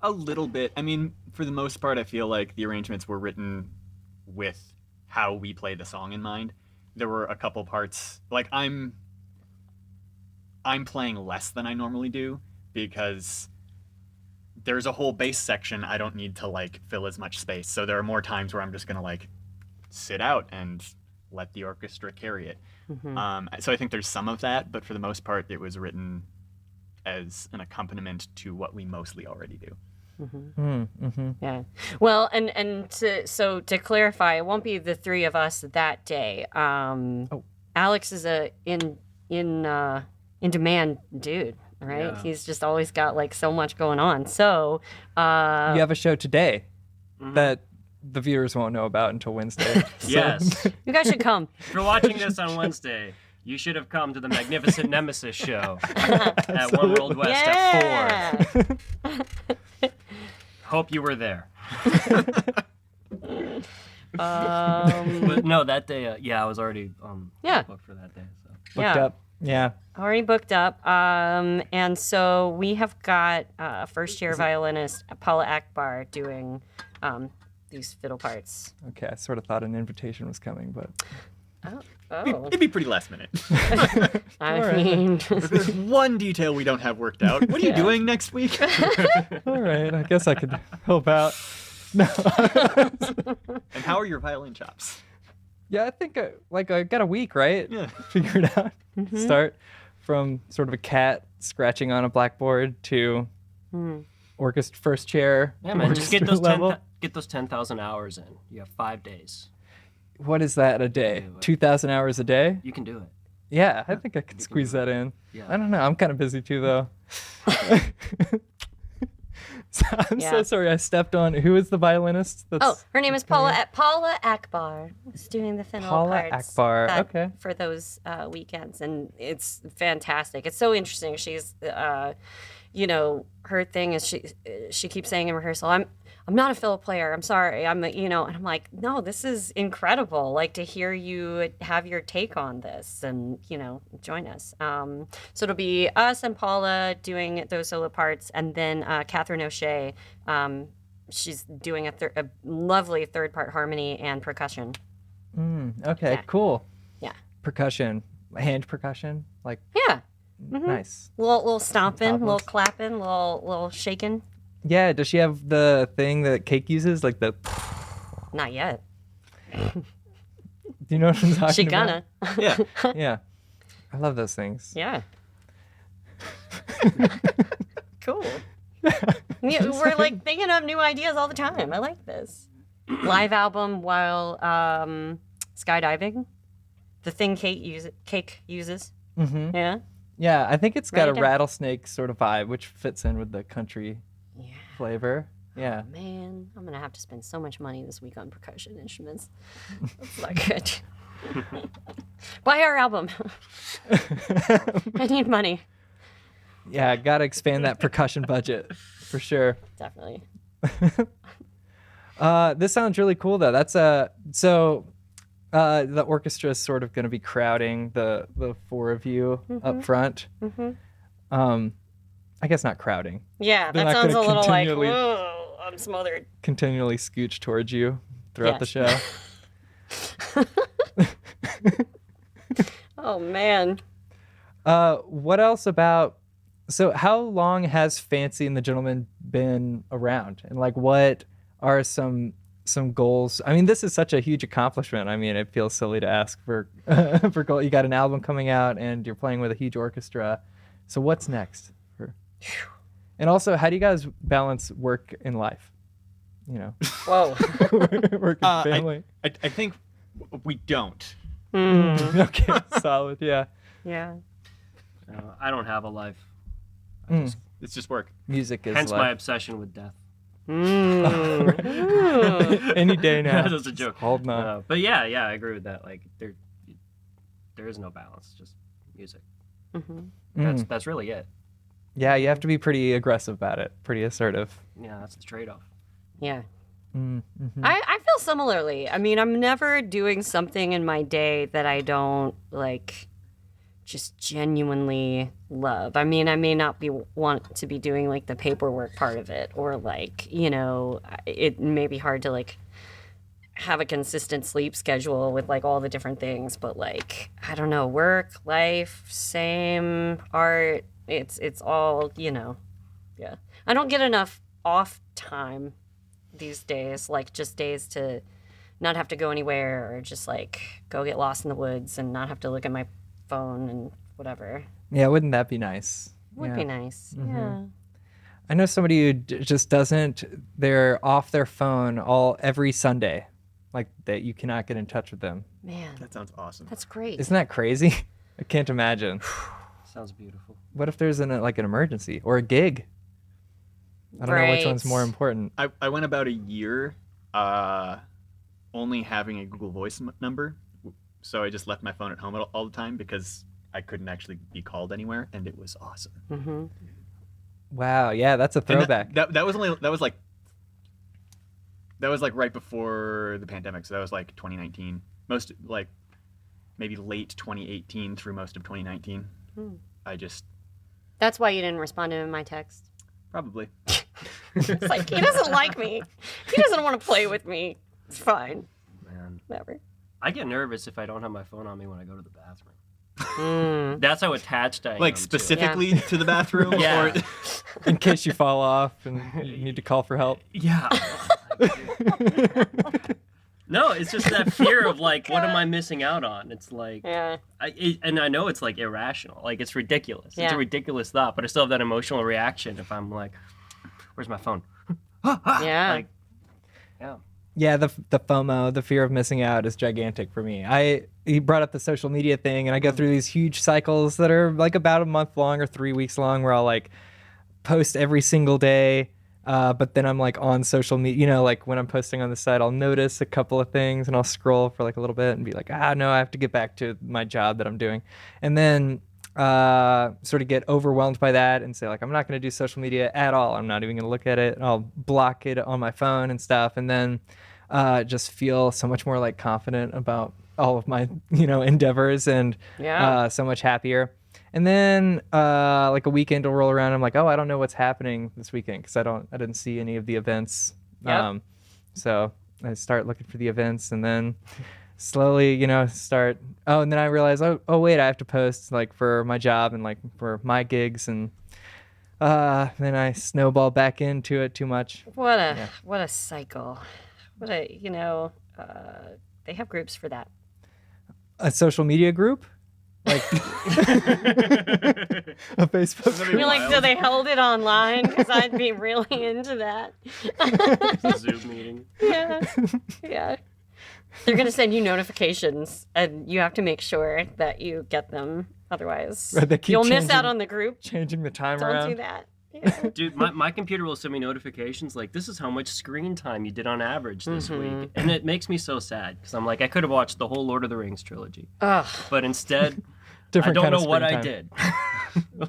A little bit. I mean, for the most part, I feel like the arrangements were written with how we play the song in mind. There were a couple parts, like I'm playing less than I normally do because there's a whole bass section I don't need to like fill as much space. So there are more times where I'm just gonna like sit out and let the orchestra carry it. So I think there's some of that, but for the most part, it was written as an accompaniment to what we mostly already do. Yeah. Well, and to clarify, it won't be the three of us that day. Alex is a in demand dude, right? Yeah. He's just always got like so much going on. So You have a show today that the viewers won't know about until Wednesday. Yes. you guys should come. If you're watching this on Wednesday, you should have come to the Magnificent Nemesis show at One World West at 4. Hope you were there. But no, that day, I was already booked for that day. So. Booked up. Yeah. Already booked up. And so we have got first-year violinist Paula Akbar doing these fiddle parts. Okay, I sort of thought an invitation was coming, but Oh. It'd be pretty last minute. I mean, If there's one detail we don't have worked out, what are you doing next week? all right, I guess I could help out. And how are your violin chops? Yeah, I think I got a week, right? Yeah. Figure it out. Start from sort of a cat scratching on a blackboard to orchestra first chair. Yeah, man, just get orchestra those level. get those 10,000 hours in. You have 5 days. What is that a day? 2,000 hours a day? You can do it. Yeah, I think I can squeeze that in. Yeah. I don't know. I'm kind of busy too, though. I'm so sorry. I stepped on. Who is the violinist? Her name is Paula Akbar. Is doing the fiddle Paula parts. Akbar. Okay. For those weekends, and it's fantastic. It's so interesting. She's, her thing is she keeps saying in rehearsal, I'm not a fiddle player. I'm sorry. And I'm like, no, this is incredible. Like to hear you have your take on this and, join us. So it'll be us and Paula doing those solo parts. And then Catherine O'Shea, she's doing a lovely third part harmony and percussion. Okay, Yeah. cool. Yeah. Percussion, hand percussion, like Yeah. nice. Little stomping, little Tablets. clapping, little shaking. Yeah, does she have the thing that Cake uses, like the? Not yet. Do you know what I'm talking She about? gonna. Yeah. Yeah, I love those things. Yeah. Cool. Yeah, we're like thinking of new ideas all the time. I like this. Live album while skydiving. The thing Cake uses. Mm-hmm. Yeah. Yeah, I think it's got Write a it down. rattlesnake sort of vibe, which fits in with the country Yeah. flavor. Yeah. Man, I'm gonna have to spend so much money this week on percussion instruments. That's not good. Buy our album. I need money. Yeah, gotta expand that percussion budget for sure. Definitely. This sounds really cool though. That's the orchestra is sort of going to be crowding the four of you up front. I guess not crowding. Yeah, They're that not sounds a gonna little like, continually- whoa, I'm smothered. Continually scooch towards you throughout the show. Oh man. What else about? So, how long has Fancy and the Gentleman been around, and like, what are some goals? I mean, this is such a huge accomplishment. I mean, it feels silly to ask for for goal. You got an album coming out, and you're playing with a huge orchestra. So, what's next? And also, how do you guys balance work and life? Whoa. Work and family. I think we don't. Okay, solid. Yeah. Yeah. I don't have a life. It's just work. Music is Hence my life. obsession with death. Any day now. That's a joke. Holding on. But yeah, I agree with that. Like there is no balance, just music. That's really it. Yeah, you have to be pretty aggressive about it, pretty assertive. Yeah, that's the trade-off. Yeah. Mm-hmm. I feel similarly. I mean, I'm never doing something in my day that I don't like just genuinely love. I mean, I may not want to be doing like the paperwork part of it, or like, it may be hard to like have a consistent sleep schedule with like all the different things, but like, I don't know, work, life, same, art, it's all, yeah. I don't get enough off time these days, like just days to not have to go anywhere, or just like go get lost in the woods and not have to look at my phone and whatever. Yeah, wouldn't that be nice? Would be nice. Yeah. I know somebody who just doesn't. They're off their phone every Sunday, like that. You cannot get in touch with them. Man, That sounds awesome. that's great. Isn't that crazy? I can't imagine. Sounds beautiful. What if there's an emergency or a gig? I don't know which one's Right. more important. I went about a year only having a Google Voice number. So I just left my phone at home all the time because I couldn't actually be called anywhere, and it was awesome. Mm-hmm. Wow, yeah, that's a And throwback. that was like right before the pandemic, so that was like 2019. Most like maybe late 2018 through most of 2019. I just That's why you didn't respond to my text. probably. It's like, he doesn't like me. He doesn't want to play with me. It's fine. Man, Whatever. I get nervous if I don't have my phone on me when I go to the bathroom. Mm. That's how attached I am. Like to it. specifically to the bathroom. Yeah. Or, In case you fall off and you need to call for help. Yeah. Oh my No, it's just that fear of like, what am I missing out on? It's like, and I know it's like irrational, like it's ridiculous. It's a ridiculous thought, but I still have that emotional reaction if I'm like, where's my phone? Yeah. Like, Yeah, the FOMO, the fear of missing out, is gigantic for me. He brought up the social media thing, and I go through these huge cycles that are like about a month long or 3 weeks long, where I'll like post every single day. But then I'm like on social media, you know, like when I'm posting on the site, I'll notice a couple of things and I'll scroll for like a little bit and be like, no, I have to get back to my job that I'm doing. And then sort of get overwhelmed by that and say like, I'm not going to do social media at all. I'm not even going to look at it. I'll block it on my phone and stuff. And then just feel so much more like confident about all of my, you know, endeavors and so much happier. And then like a weekend will roll around. I'm like, I don't know what's happening this weekend because I didn't see any of the events. So I start looking for the events and then slowly, you know, and then I realize, oh wait, I have to post like for my job and like for my gigs, and then I snowball back into it too much. What a cycle. What a, you know, they have groups for that. A social media group? Like a Facebook group. You're like, do they hold it online? Because I'd be really into that. Zoom meeting. Yeah. They're going to send you notifications, and you have to make sure that you get them. Otherwise, you'll miss out on the group. Changing the time Don't around. do that. Yeah. Dude, my computer will send me notifications like, this is how much screen time you did on average this week. And it makes me so sad because I'm like, I could have watched the whole Lord of the Rings trilogy. But instead, I don't know what I did.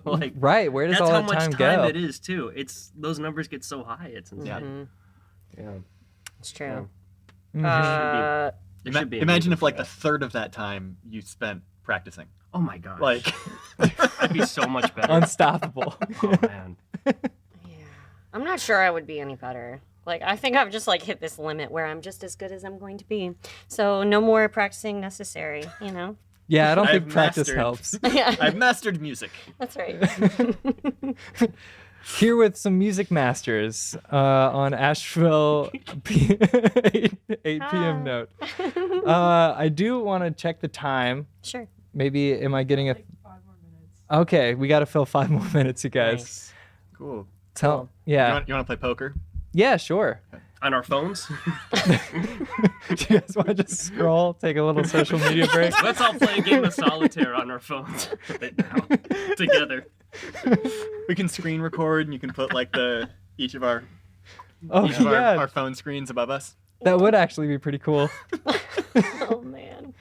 Like, right, where does all that time go? That's how much time it is, too. Those numbers get so high. It's insane. Yeah. It's true. Imagine if like a third of that time you spent practicing. Oh my gosh. Like, I'd be so much better. Unstoppable. Oh man. Yeah. I'm not sure I would be any better. Like, I think I've just like hit this limit where I'm just as good as I'm going to be. So no more practicing necessary, you know? Yeah, I don't think practice helps. I've mastered music. That's right. Here with some music masters on Asheville 8 p.m. note. I do want to check the time. Sure. Maybe, am I getting like 5 more minutes. Okay, we got to fill 5 more minutes, you guys. Nice. Cool. Yeah. You want to play poker? Yeah, sure. On our phones? Do you guys want to just scroll, take a little social media break? Let's all play a game of solitaire on our phones right now, together. We can screen record, and you can put like each of our phone screens above us. That would actually be pretty cool. Oh, man.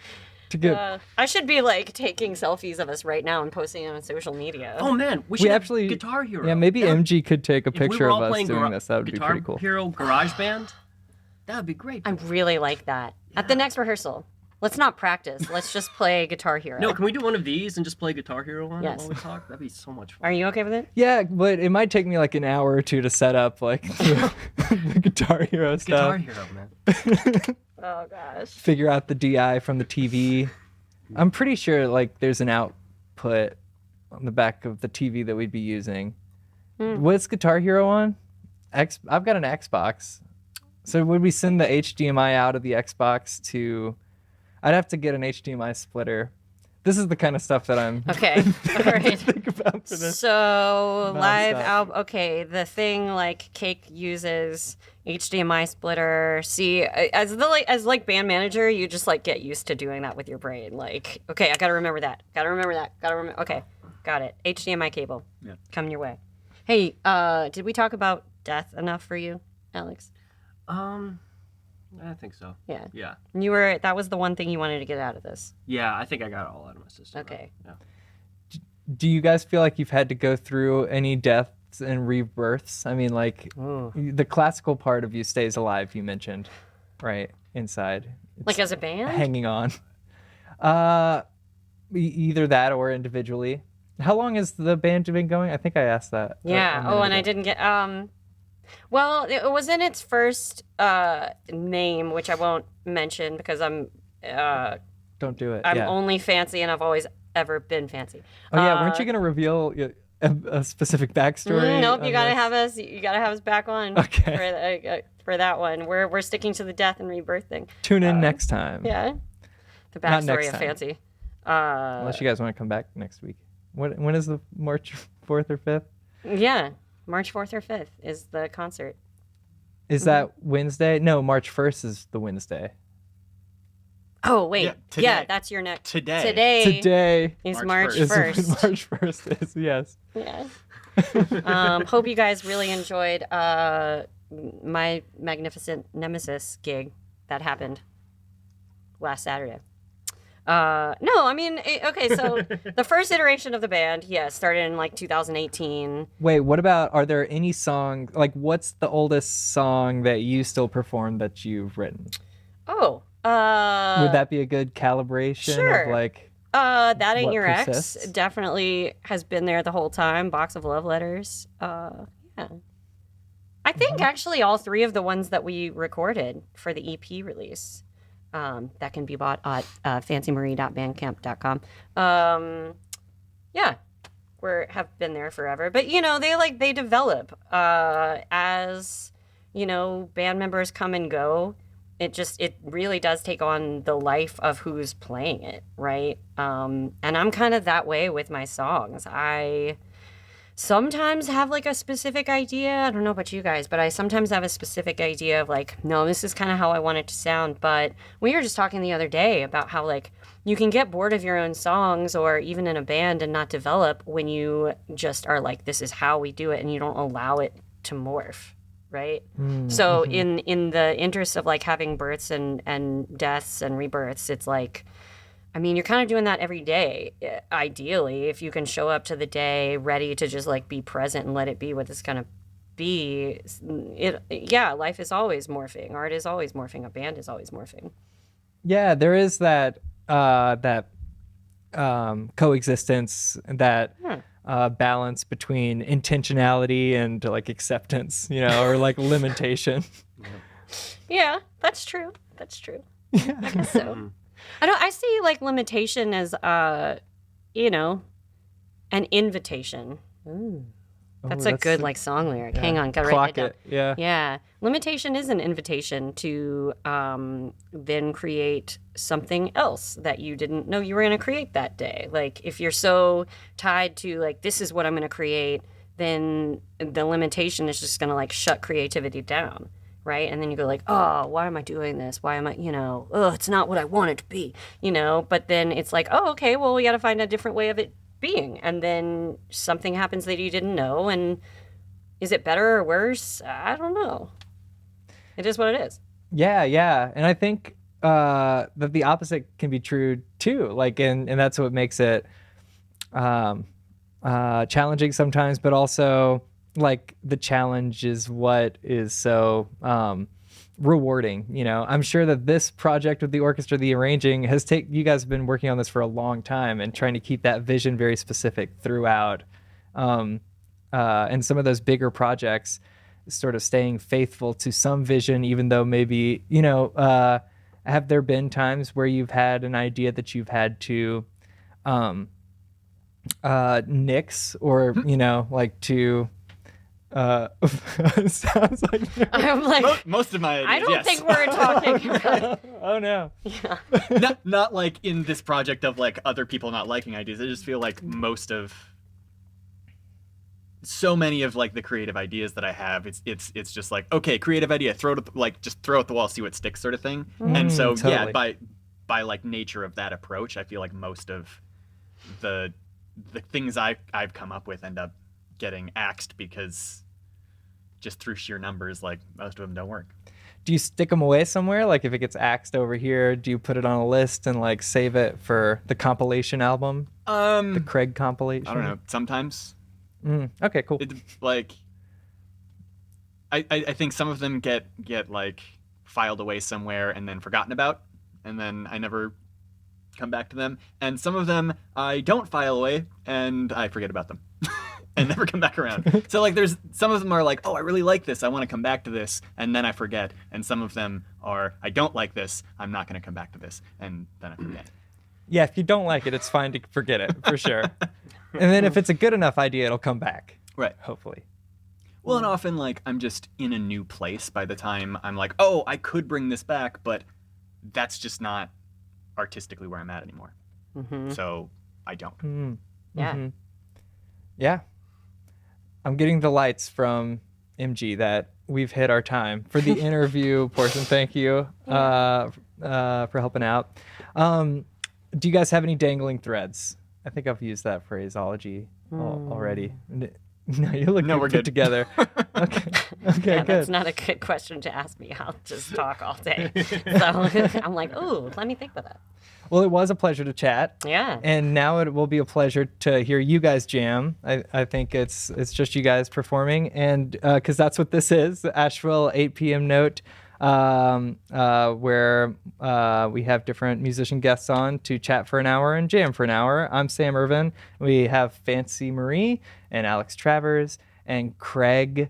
To get. I should be like taking selfies of us right now and posting them on social media. Oh man, we should actually have Guitar Hero. Yeah, maybe MG could take a If we picture were of all us playing doing this. That would be Guitar pretty cool. Hero Garage Band. That would be great. I really like that. At the next rehearsal, let's not practice. Let's just play Guitar Hero. No, can we do one of these and just play Guitar Hero on it Yes. while we talk? That'd be so much fun. Are you okay with it? Yeah, but it might take me like an hour or two to set up like the Guitar Hero Guitar stuff. Hero, man. Oh, gosh. Figure out the DI from the TV. I'm pretty sure like there's an output on the back of the TV that we'd be using. What's Guitar Hero on? I've got an Xbox. So would we send the HDMI out of the Xbox to... I'd have to get an HDMI splitter. This is the kind of stuff that I'm Okay. All right. think about for this. So live Nonstop. album. Okay, the thing like Cake uses HDMI splitter. See, as band manager, you just like get used to doing that with your brain. Like, okay, I gotta remember that. Okay, got it. HDMI cable. Yeah. Coming your way. Hey, did we talk about death enough for you, Alex? I think so. Yeah. Yeah. That was the one thing you wanted to get out of this. Yeah, I think I got it all out of my system. Okay. Yeah. Do you guys feel like you've had to go through any deaths and rebirths? I mean, like the classical part of you stays alive. You mentioned, right inside. Like as a band? Hanging on. Either that or individually. How long has the band been going? I think I asked that. Yeah. I didn't get. Well, it was in its first name, which I won't mention because I'm. Don't do it. I'm yeah. only fancy, and I've always ever been fancy. Oh yeah, weren't you gonna reveal a specific backstory? Nope, you gotta this? have us. You gotta have us back on. Okay. For that one, we're sticking to the death and rebirth thing. Tune in next time. Yeah. The Not backstory next of time. Fancy. Unless you guys want to come back next week. When is the March 4th or 5th? Yeah, March 4th or 5th is the concert. Is that Wednesday? No, March 1st is the Wednesday. Oh wait, Yeah, today. that's your next. Today. Today is March March 1st. 1st. March 1st is, yes. Yeah. Hope you guys really enjoyed my magnificent Nemesis gig that happened last Saturday. No, I mean, okay, so the first iteration of the band, started in like 2018. Wait, what about, are there any songs, like what's the oldest song that you still perform that you've written? Oh, Would that be a good calibration sure. of like That Ain't what Your persists? Ex definitely has been there the whole time. Box of Love Letters. Yeah. I think actually all three of the ones that we recorded for the EP release that can be bought at fancymarie.bandcamp.com. Yeah, have been there forever. But they develop as band members come and go. It really does take on the life of who's playing it, right? And I'm kind of that way with my songs. I sometimes have like a specific idea. I don't know about you guys, but I sometimes have a specific idea of like, no, this is kind of how I want it to sound. But we were just talking the other day about how like you can get bored of your own songs or even in a band and not develop when you just are like, this is how we do it, and you don't allow it to morph. Right. So in the interest of like having births and deaths and rebirths, it's like, I mean, you're kind of doing that every day. Ideally, if you can show up to the day ready to just like be present and let it be what it's gonna be. Life is always morphing. Art is always morphing. A band is always morphing. Yeah, there is that coexistence, that balance between intentionality and like acceptance, or like limitation. Yeah, that's true. I guess so. I see like limitation as an invitation. Ooh. That's a good like song lyric. Yeah. Hang on, gotta Clock write that it. down. Yeah. Limitation is an invitation to then create something else that you didn't know you were going to create that day. Like if you're so tied to like, this is what I'm going to create, then the limitation is just going to like shut creativity down. Right. And then you go like, oh, why am I doing this? Why am I, it's not what I want it to be, but then it's like, oh, okay, well, we got to find a different way of it being. And then something happens that you didn't know. And is it better or worse? I don't know. It is what it is. Yeah. And I think that the opposite can be true too. Like, and that's what makes it challenging sometimes, but also like the challenge is what is so rewarding. I'm sure that this project with the orchestra, the arranging, you guys have been working on this for a long time and trying to keep that vision very specific throughout. And some of those bigger projects, sort of staying faithful to some vision, even though maybe, have there been times where you've had an idea that you've had to nix or, like to sounds like I'm like most of my ideas, I don't yes. think we're talking about oh no. Yeah. not like in this project of like other people not liking ideas. I just feel like so many of like the creative ideas that I have, it's just like, okay, creative idea, just throw it at the wall, see what sticks, sort of thing. And so totally. yeah, by like nature of that approach, I feel like most of the things I've come up with end up getting axed because just through sheer numbers, like most of them don't work. Do you stick them away somewhere? Like if it gets axed over here, do you put it on a list and like save it for the compilation album? The Craig compilation? I don't know. Sometimes. Okay, cool. Like I think some of them get like filed away somewhere and then forgotten about, and then I never come back to them. And some of them I don't file away and I forget about them. And never come back around. So like there's some of them are like, oh, I really like this, I want to come back to this, and then I forget. And some of them are, I don't like this, I'm not going to come back to this, and then I forget. Yeah, if you don't like it, it's fine to forget it, for sure. And then if it's a good enough idea, it'll come back. Right. Hopefully. Well, and often, like, I'm just in a new place by the time I'm like, oh, I could bring this back, but that's just not artistically where I'm at anymore. So I don't. Yeah. Yeah. I'm getting the lights from MG that we've hit our time for the interview portion. Thank you for helping out. Do you guys have any dangling threads? I think I've used that phraseology already. No, you look we're put good. together. Okay, Yeah, good. that's not a good question to ask me. I'll just talk all day. So I'm like, ooh, let me think about that. Well, it was a pleasure to chat. Yeah. And now it will be a pleasure to hear you guys jam. I think it's just you guys performing, and because that's what this is, the Asheville 8 p.m. Note, where we have different musician guests on to chat for an hour and jam for an hour. I'm Sam Irvin. We have Fancy Marie and Alex Travers and Craig.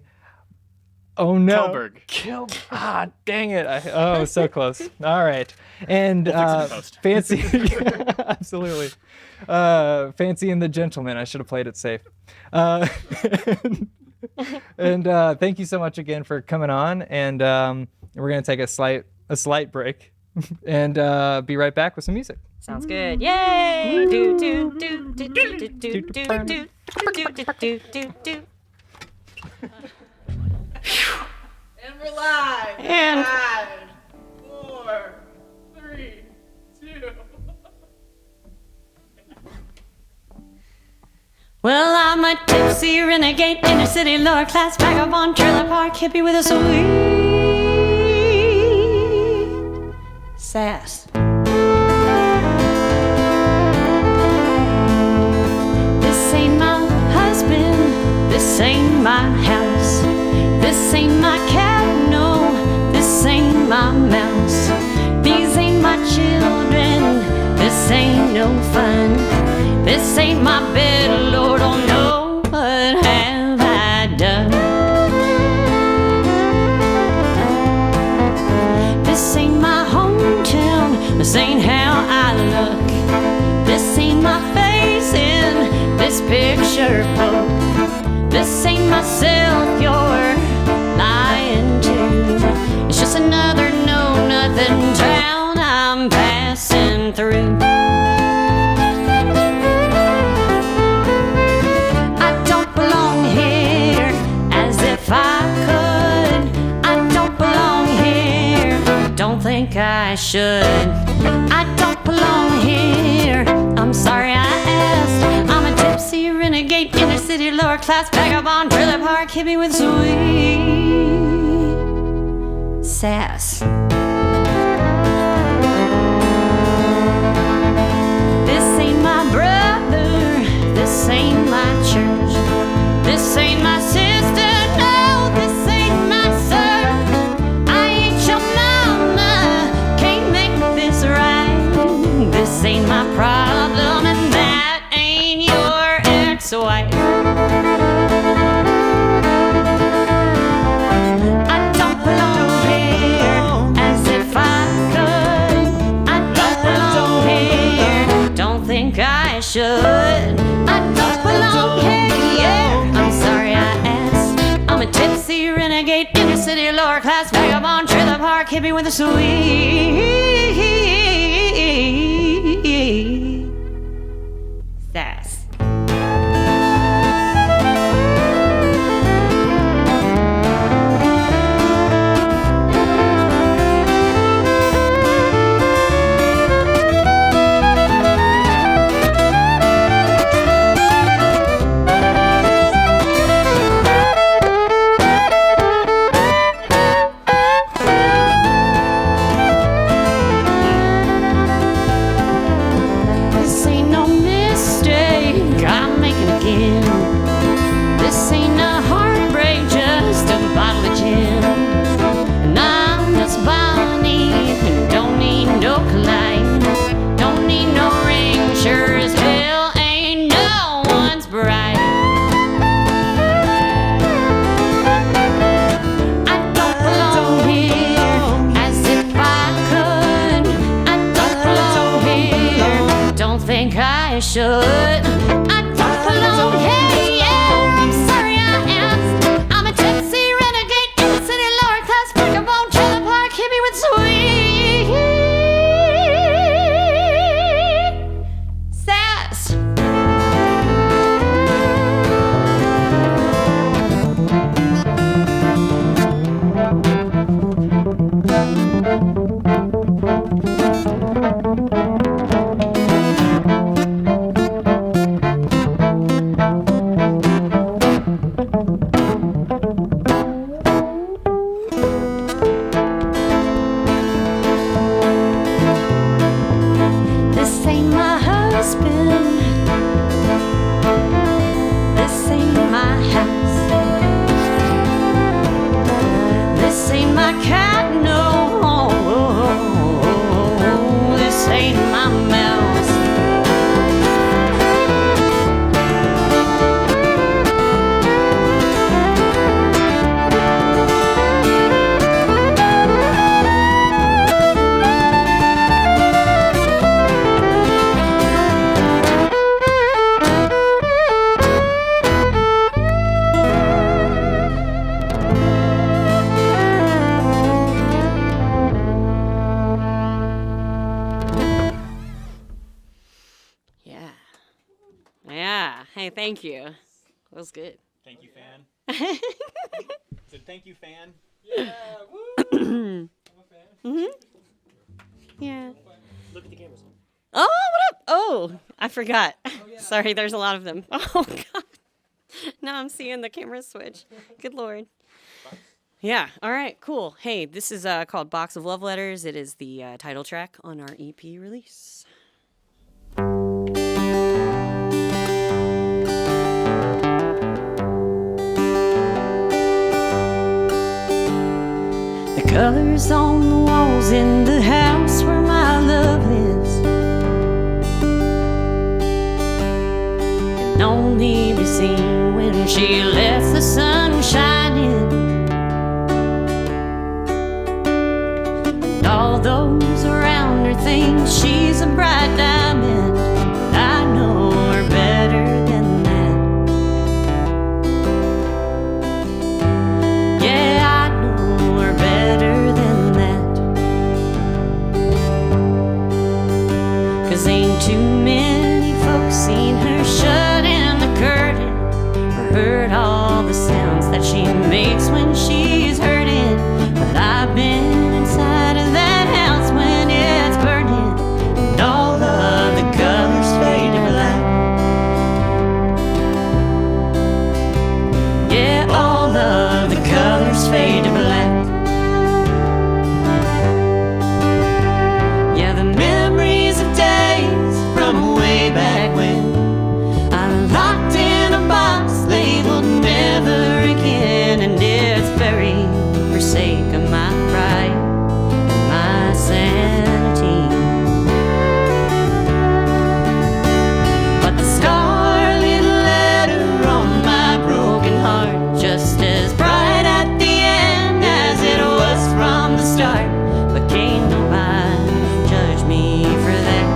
Oh no! Kelberg. Dang it! So close. All right, and We'll fix it in post. Fancy, absolutely. Fancy and the Gentleman. I should have played it safe. And thank you so much again for coming on. And we're gonna take a slight break, and be right back with some music. Sounds good. Yay! Do do do do do do do do do do do do. And we're live. And 5, 4, 3, 2. well, I'm a tipsy renegade, inner city, lower class, vagabond, trailer park hippie with a sweet sass. This ain't my husband, this ain't my house, this ain't my cat, no, this ain't my mouse, these ain't my children, this ain't no fun, this ain't my bed, Lord, oh no, what have I done? This ain't my hometown, this ain't how I look, this ain't my face in this picture book, this ain't myself you're lying to, it's just another know-nothing town I'm passing through. I don't belong here as if I could, I don't belong here, don't think I should, I don't belong here, I'm sorry I asked, I'm a tipsy renegade, inner city, lower class, vagabond, trailer park hippie with sweet sass. This ain't my brother, this ain't my church, this ain't my sister, no, this ain't my search, I ain't your mama, can't make this right, this ain't my problem, and that ain't your ex-wife. I don't belong here as if I could, I don't belong here, don't think I should, I don't belong here, yeah, I'm sorry I asked, I'm a tipsy renegade, inner city, lower class, vagabond, trailer park hippie with a sweet sass. This ain't no mistake I'm making again. This ain't a heartbreak, just a bottle of gin. And I'm just Bonnie, and don't need no Clyde, don't need no ring, sure as hell ain't no one's bride. I don't belong here as if I could, I don't belong here, don't think I should, I don't belong Yeah. Hey, thank you. That was good. Thank you, fan. Said thank you, fan. Yeah. Woo. I'm a fan. Yeah. Look at the cameras. Oh, what up? Oh, I forgot. Sorry, there's a lot of them. Oh, God. Now I'm seeing the camera switch. Good Lord. Yeah. All right. Cool. Hey, this is called Box of Love Letters. It is the title track on our EP release. The colors on the walls in the house where my love lives can only be seen when she lets the sun shine in. And all those around her think she's a bright diamond, but I know her better than that. Yeah, I know her better than that. 'Cause ain't too many folks seen her shut in the curtain or heard all the sounds that she makes when she's hurting. But I've been inside of that house when it's burning, and all of the colors fade to black. Yeah, all of the colors fade to black. Yeah, the memories of days from way back when I'm locked in a box labeled never again, and it's buried for sake of my pride and my sanity. But the scarlet letter on my broken heart, just as bright at the end as it was from the start. But can't nobody judge me for that.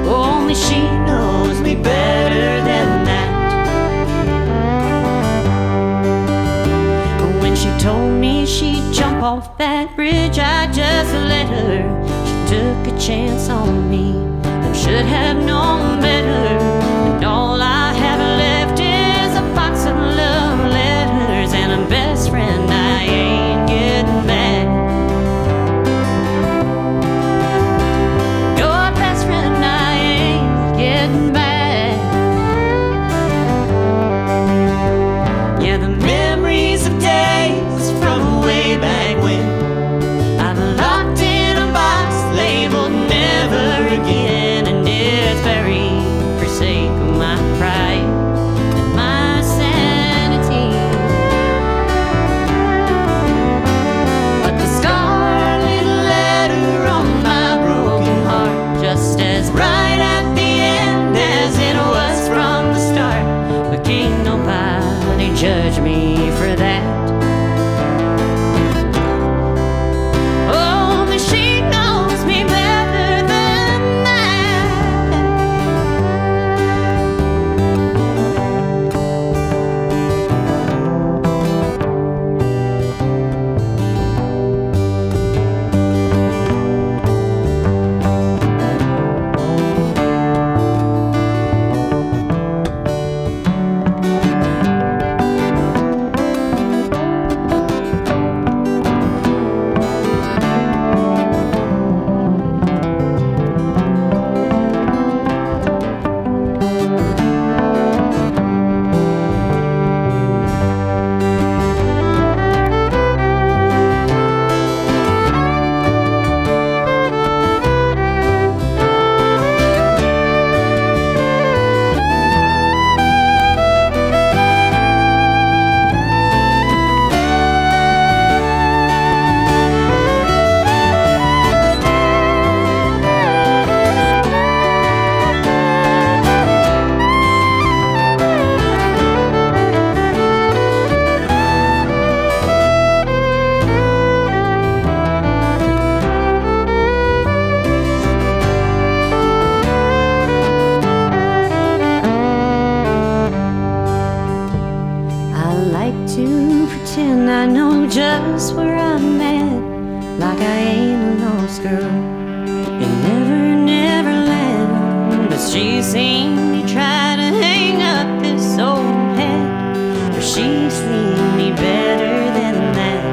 Only she knows me better than that. When she told me she'd jump off that bridge, I just let her. She took a chance on me and should have known better. And all I have left is a box of love letters and a best friend I ain't getting back. Your best friend I ain't getting back. Yeah, the memories of days from way back when I'm locked in a box labeled never again, and it's buried for sake of my pride and my sanity. But the scarlet letter on my broken heart, just as bright at the end as it was from the start. But can't nobody judge me for that. Only she knows me better than that. She's seen me try to hang up this old head, but she's seen me better than that.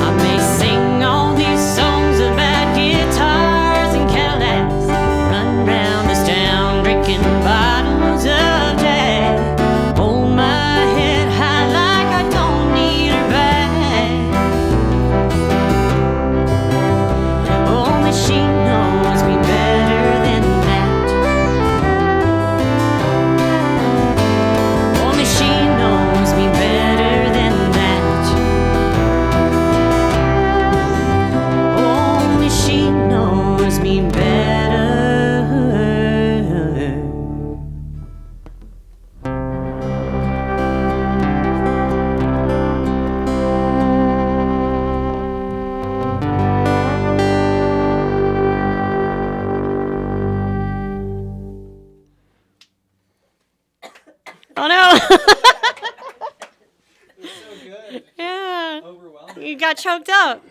I may sing all these songs about guitars and Cadillacs, run round this town drinking bottles of Jack, hold my head high like I don't need her back. Only she knows me better than that. Only she knows me better than that. Only she knows me better. Oh no! So good. Yeah. Overwhelming. You got choked up.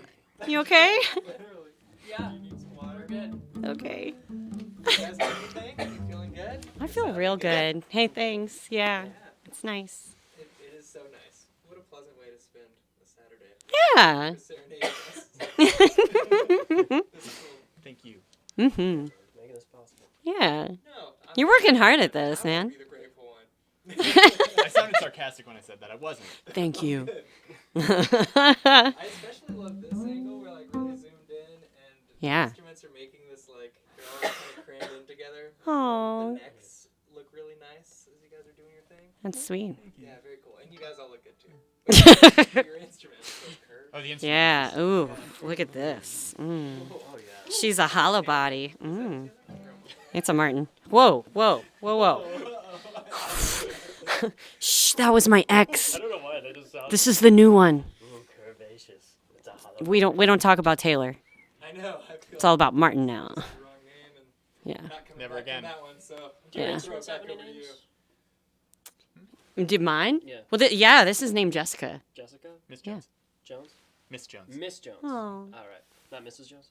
You okay? Literally. Yeah. You need some water. Good. Okay. You guys have anything? You feeling good? I feel real good. Hey, thanks. Yeah. It's nice. It is so nice. What a pleasant way to spend a Saturday. Yeah. Serenade us. Thank you. Mm-hmm. Making this possible. Yeah. No, You're working hard at this, I man. would be the grateful one. I sounded sarcastic when I said that. I wasn't. Thank you. I especially love this angle where like really zoomed in and Yeah. the instruments are making this like they're all kind of crammed in together. The Oh, necks look really nice as you guys are doing your thing. that's sweet. Yeah, very cool. And you guys all look good too. Your instruments, those curves. Oh, the instrument. Yeah. Ooh, look at this. Mm. She's a hollow body. Mm. It's a Martin. Whoa, whoa, whoa, whoa. Shh, that was my ex. I don't know why, that just sounds This is the new one. curvaceous. It's a hollow. We don't talk about Taylor. I know. I feel It's all about Martin now. the wrong name and Yeah. not coming Never back again. on that one. So Yeah. throw it back over to you. Did mine? Yeah. Well, yeah, this is named Jessica. Jessica? Miss Yeah. Jones. Jones? Miss Jones. Miss Jones. Oh. All right. Not Mrs. Jones?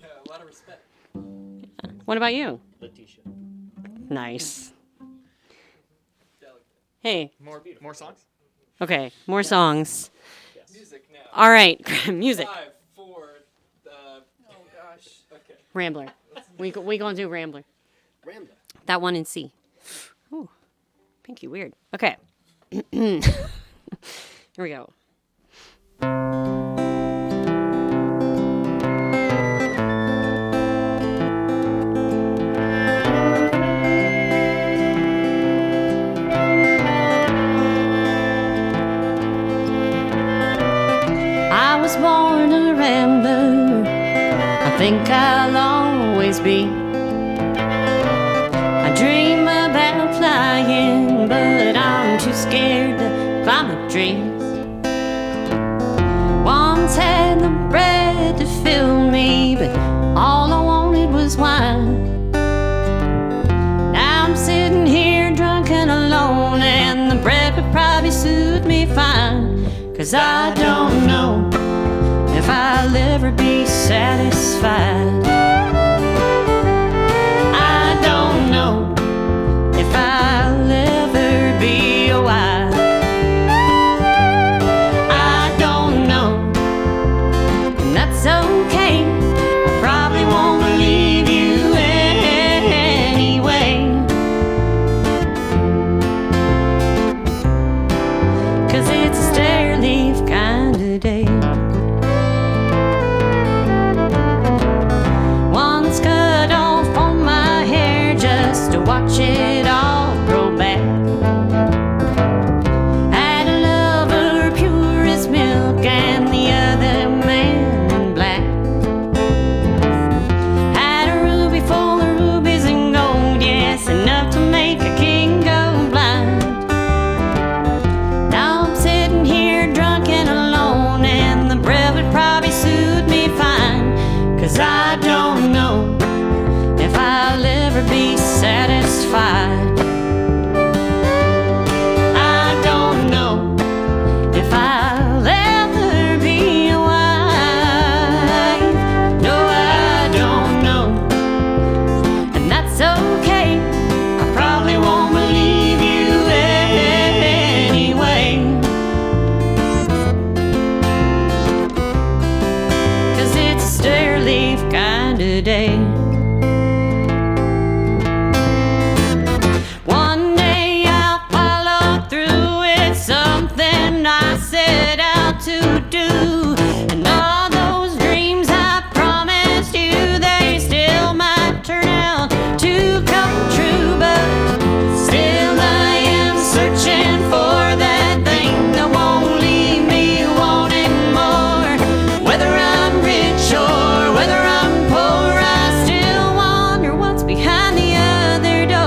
Yeah, a lot of respect. What about you? Letitia. Nice. Delicate. Hey, More songs? okay, more songs. Music now. All right, music. 5, 4, oh gosh. Okay. Rambler. We gonna do Rambler. Rambler. That one in C. Ooh, pinky weird. Okay. Here we go. I was born a rambler. I think I'll always be. I dream about flying, but I'm too scared to climb a tree. Once had the bread to fill me, but all I wanted was wine. Now I'm sitting here drunk and alone, and the bread would probably suit me fine. 'Cause I don't know if I'll ever be satisfied. I don't know if I'll ever be a wife. I don't know, and that's okay. I probably won't leave you anyway. 'Cause it's a stair leaf kind of day. Once cut off all my hair just to watch it all grow back. Had a lover pure as milk and the other man in black. Had a ruby full of rubies and gold, yes, enough to make a king go blind. Now I'm sitting here drunk and alone, and the bread would probably suit me fine. 'Cause I don't know if I'll ever be satisfied. I don't know if I'll ever be a wife. relief kind of day. One day I'll follow through with something I set out to do. And all those dreams I promised you, they still might turn out to come true. But still I am searching for that thing that won't leave me wanting more. Whether I'm rich or whether I'm poor, I still wonder what's behind the other door.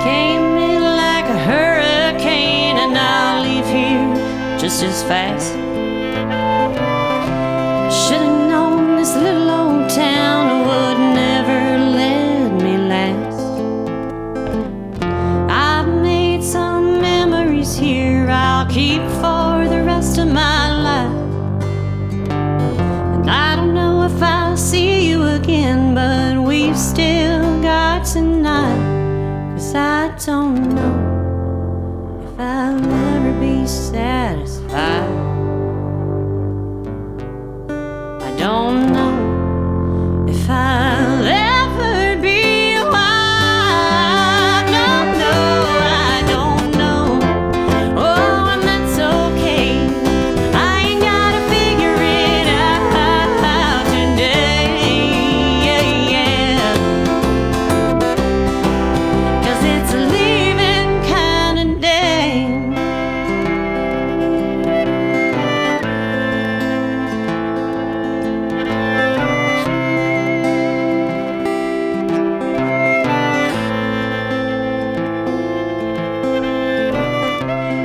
Came in like a hurricane, and I'll leave here just as fast. Should've known this little old town would never let me last. I've made some memories here I'll keep for the rest of my life. And I don't know if I'll see you again, but we've still got tonight. 'Cause I don't know if I'll ever be satisfied. I don't know if I'll ever be wild. No, no, I don't know. Oh, and that's okay. I ain't gotta figure it out today. Yeah, yeah. 'Cause it's a leaving kind of day.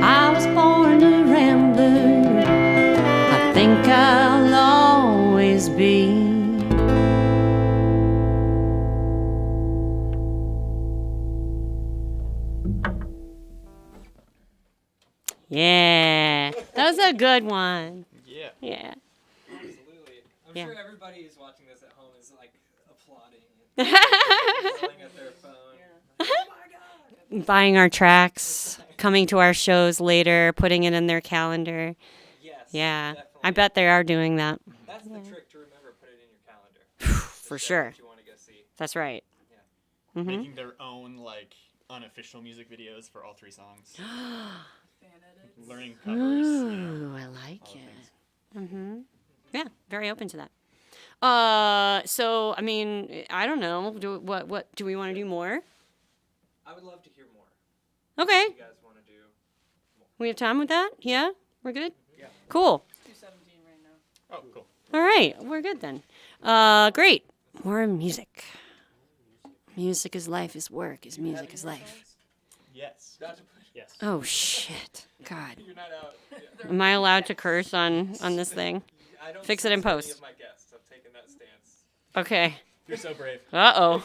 I was born a rambler. I think I'll always be. Yeah, that was a good one. Yeah. Yeah. Absolutely. I'm Yeah. sure everybody who's watching this at home is like applauding and yelling at their phone. Buying our tracks, coming to our shows later, putting it in their calendar. Yes. Yeah, Definitely. I bet they are doing that. That's the trick to remember. Put it in your calendar. For sure. What you want to go see. That's right. Mm-hmm. Making their own like unofficial music videos for all 3 songs. Learning covers. Ooh, I like all the it. things. Mm-hmm. Yeah, very open to that. So I mean, I don't know. What do we want to do more? I would love to hear more. Okay, You guys want to do? we have time with that. Yeah, we're good. Yeah. Cool. 217 right now. Oh, cool. All right, we're good then. Great. More music. Music is life. Is work. Is music is life. Yes. Yes. Oh shit. God. You're not out. Yeah. Am I allowed to curse on this thing? I don't Fix it in censor any post. of my guests. I've taken that stance. Okay. You're so brave. Uh-oh.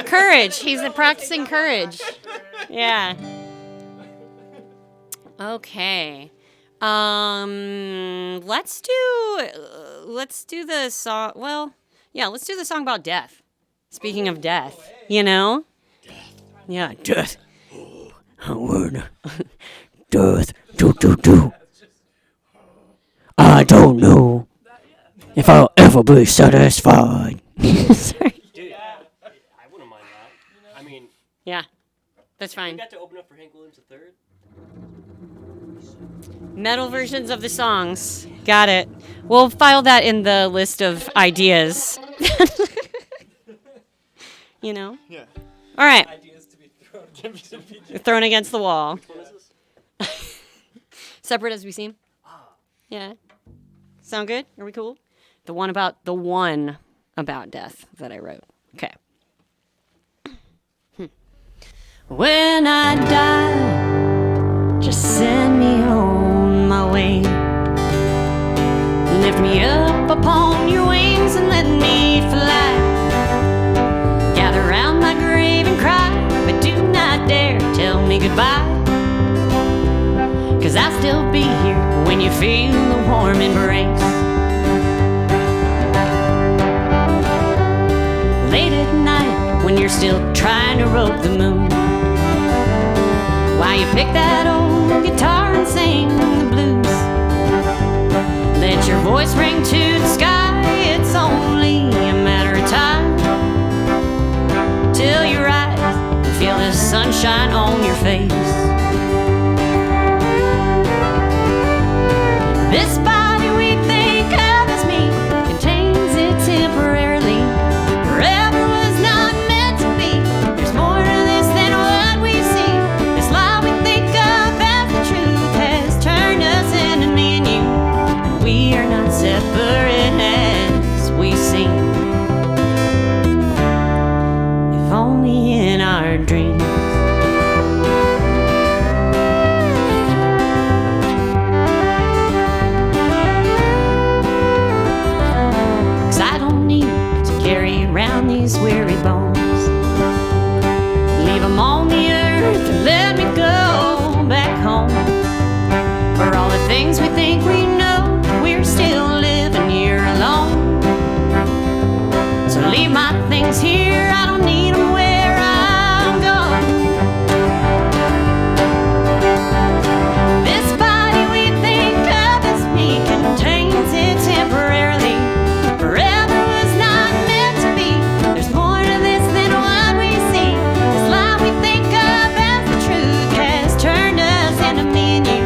Courage. He's practicing courage. Yeah. Okay. Let's do the song. Well, yeah, let's do the song about death. Speaking of death, you know? Yeah, death. I would. Death. Do. I don't know if I'll ever be satisfied. Sorry. Dude, I wouldn't mind that. I mean, Yeah, that's we fine. got to open up for Hank Williams III. Metal versions of the songs. Got it. We'll file that in the list of ideas. You know? Yeah. All right. Ideas to be thrown Thrown against the wall. Separate as we seem. Yeah. Sound good? Are we cool? The one about death that I wrote. Okay. When I die, just send me on my way. Lift me up upon your wings and let me fly. Gather round my grave and cry, but do not dare tell me goodbye. 'Cause I'll still be here when you feel the warm embrace. Late at night when you're still trying to rope the moon, while you pick that old guitar and sing the blues, let your voice ring to the sky. It's only a matter of time till you rise and feel the sunshine on your face. This body we think of as me contains it temporarily. Forever was not meant to be. There's more to this than what we see. This lie we think of as the truth has turned us into me and you. We are not separate as we seem. If only in our dreams. Around these weary bones, leave them on the earth and let me go back home. For all the things we think we know, we're still living here alone. So leave my things here, I don't need them where I'm going. This body we think of as me contains it temporarily. Forever was not meant to be. There's more to this than what we see. This lie we think of as the truth has turned us into me and you.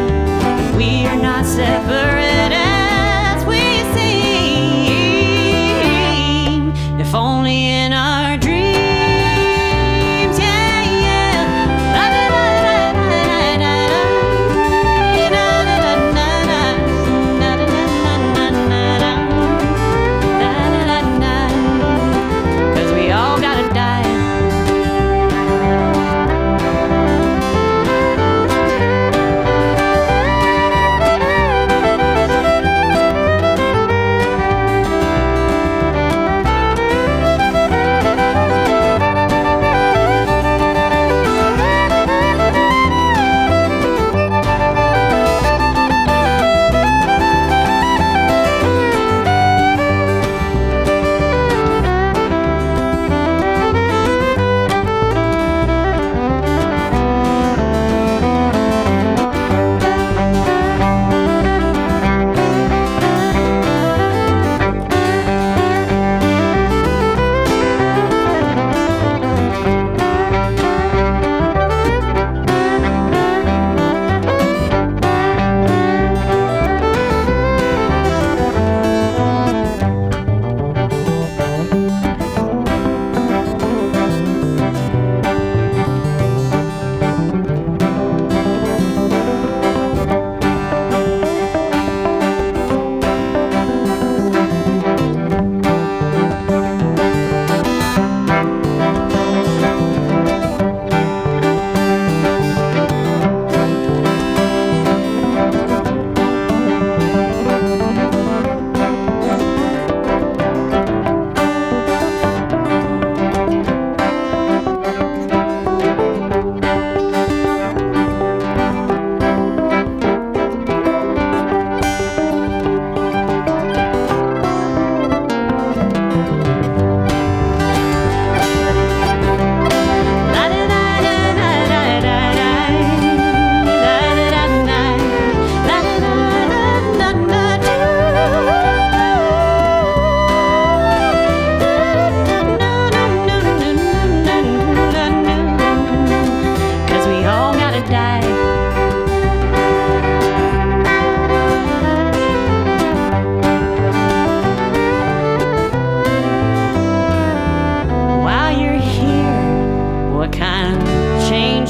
We are not separate as we seem. If only in our dreams. Yeah, yeah.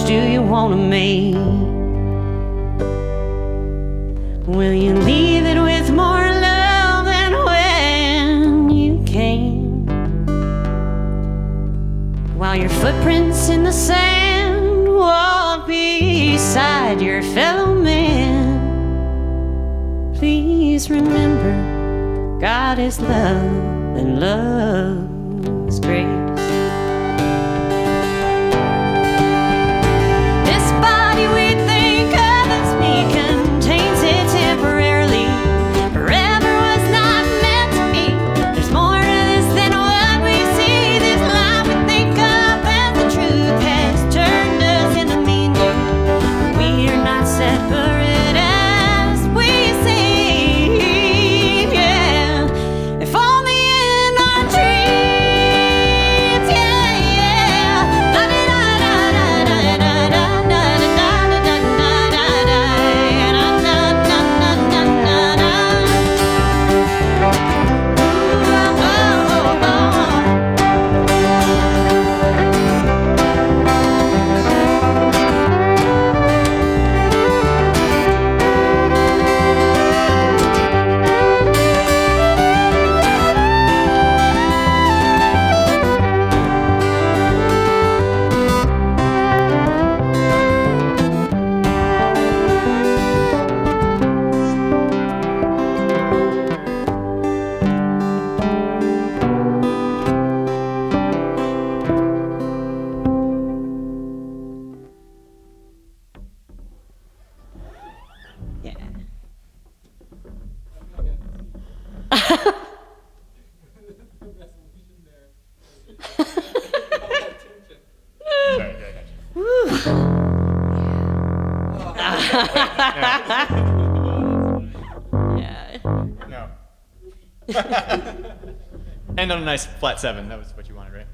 change do you want to make? Will you leave it with more love than when you came? While your footprints in the sand walk beside your fellow man, please remember God is love and love is grace. This body we think of as me contains it temporarily. Forever was not meant to be. There's more to this than what we see. This life we think of as the truth has turned us into mean do. We are not separate as we seem, yeah. If only in our dreams, yeah, yeah. No. End on a nice flat 7. That was what you wanted, right?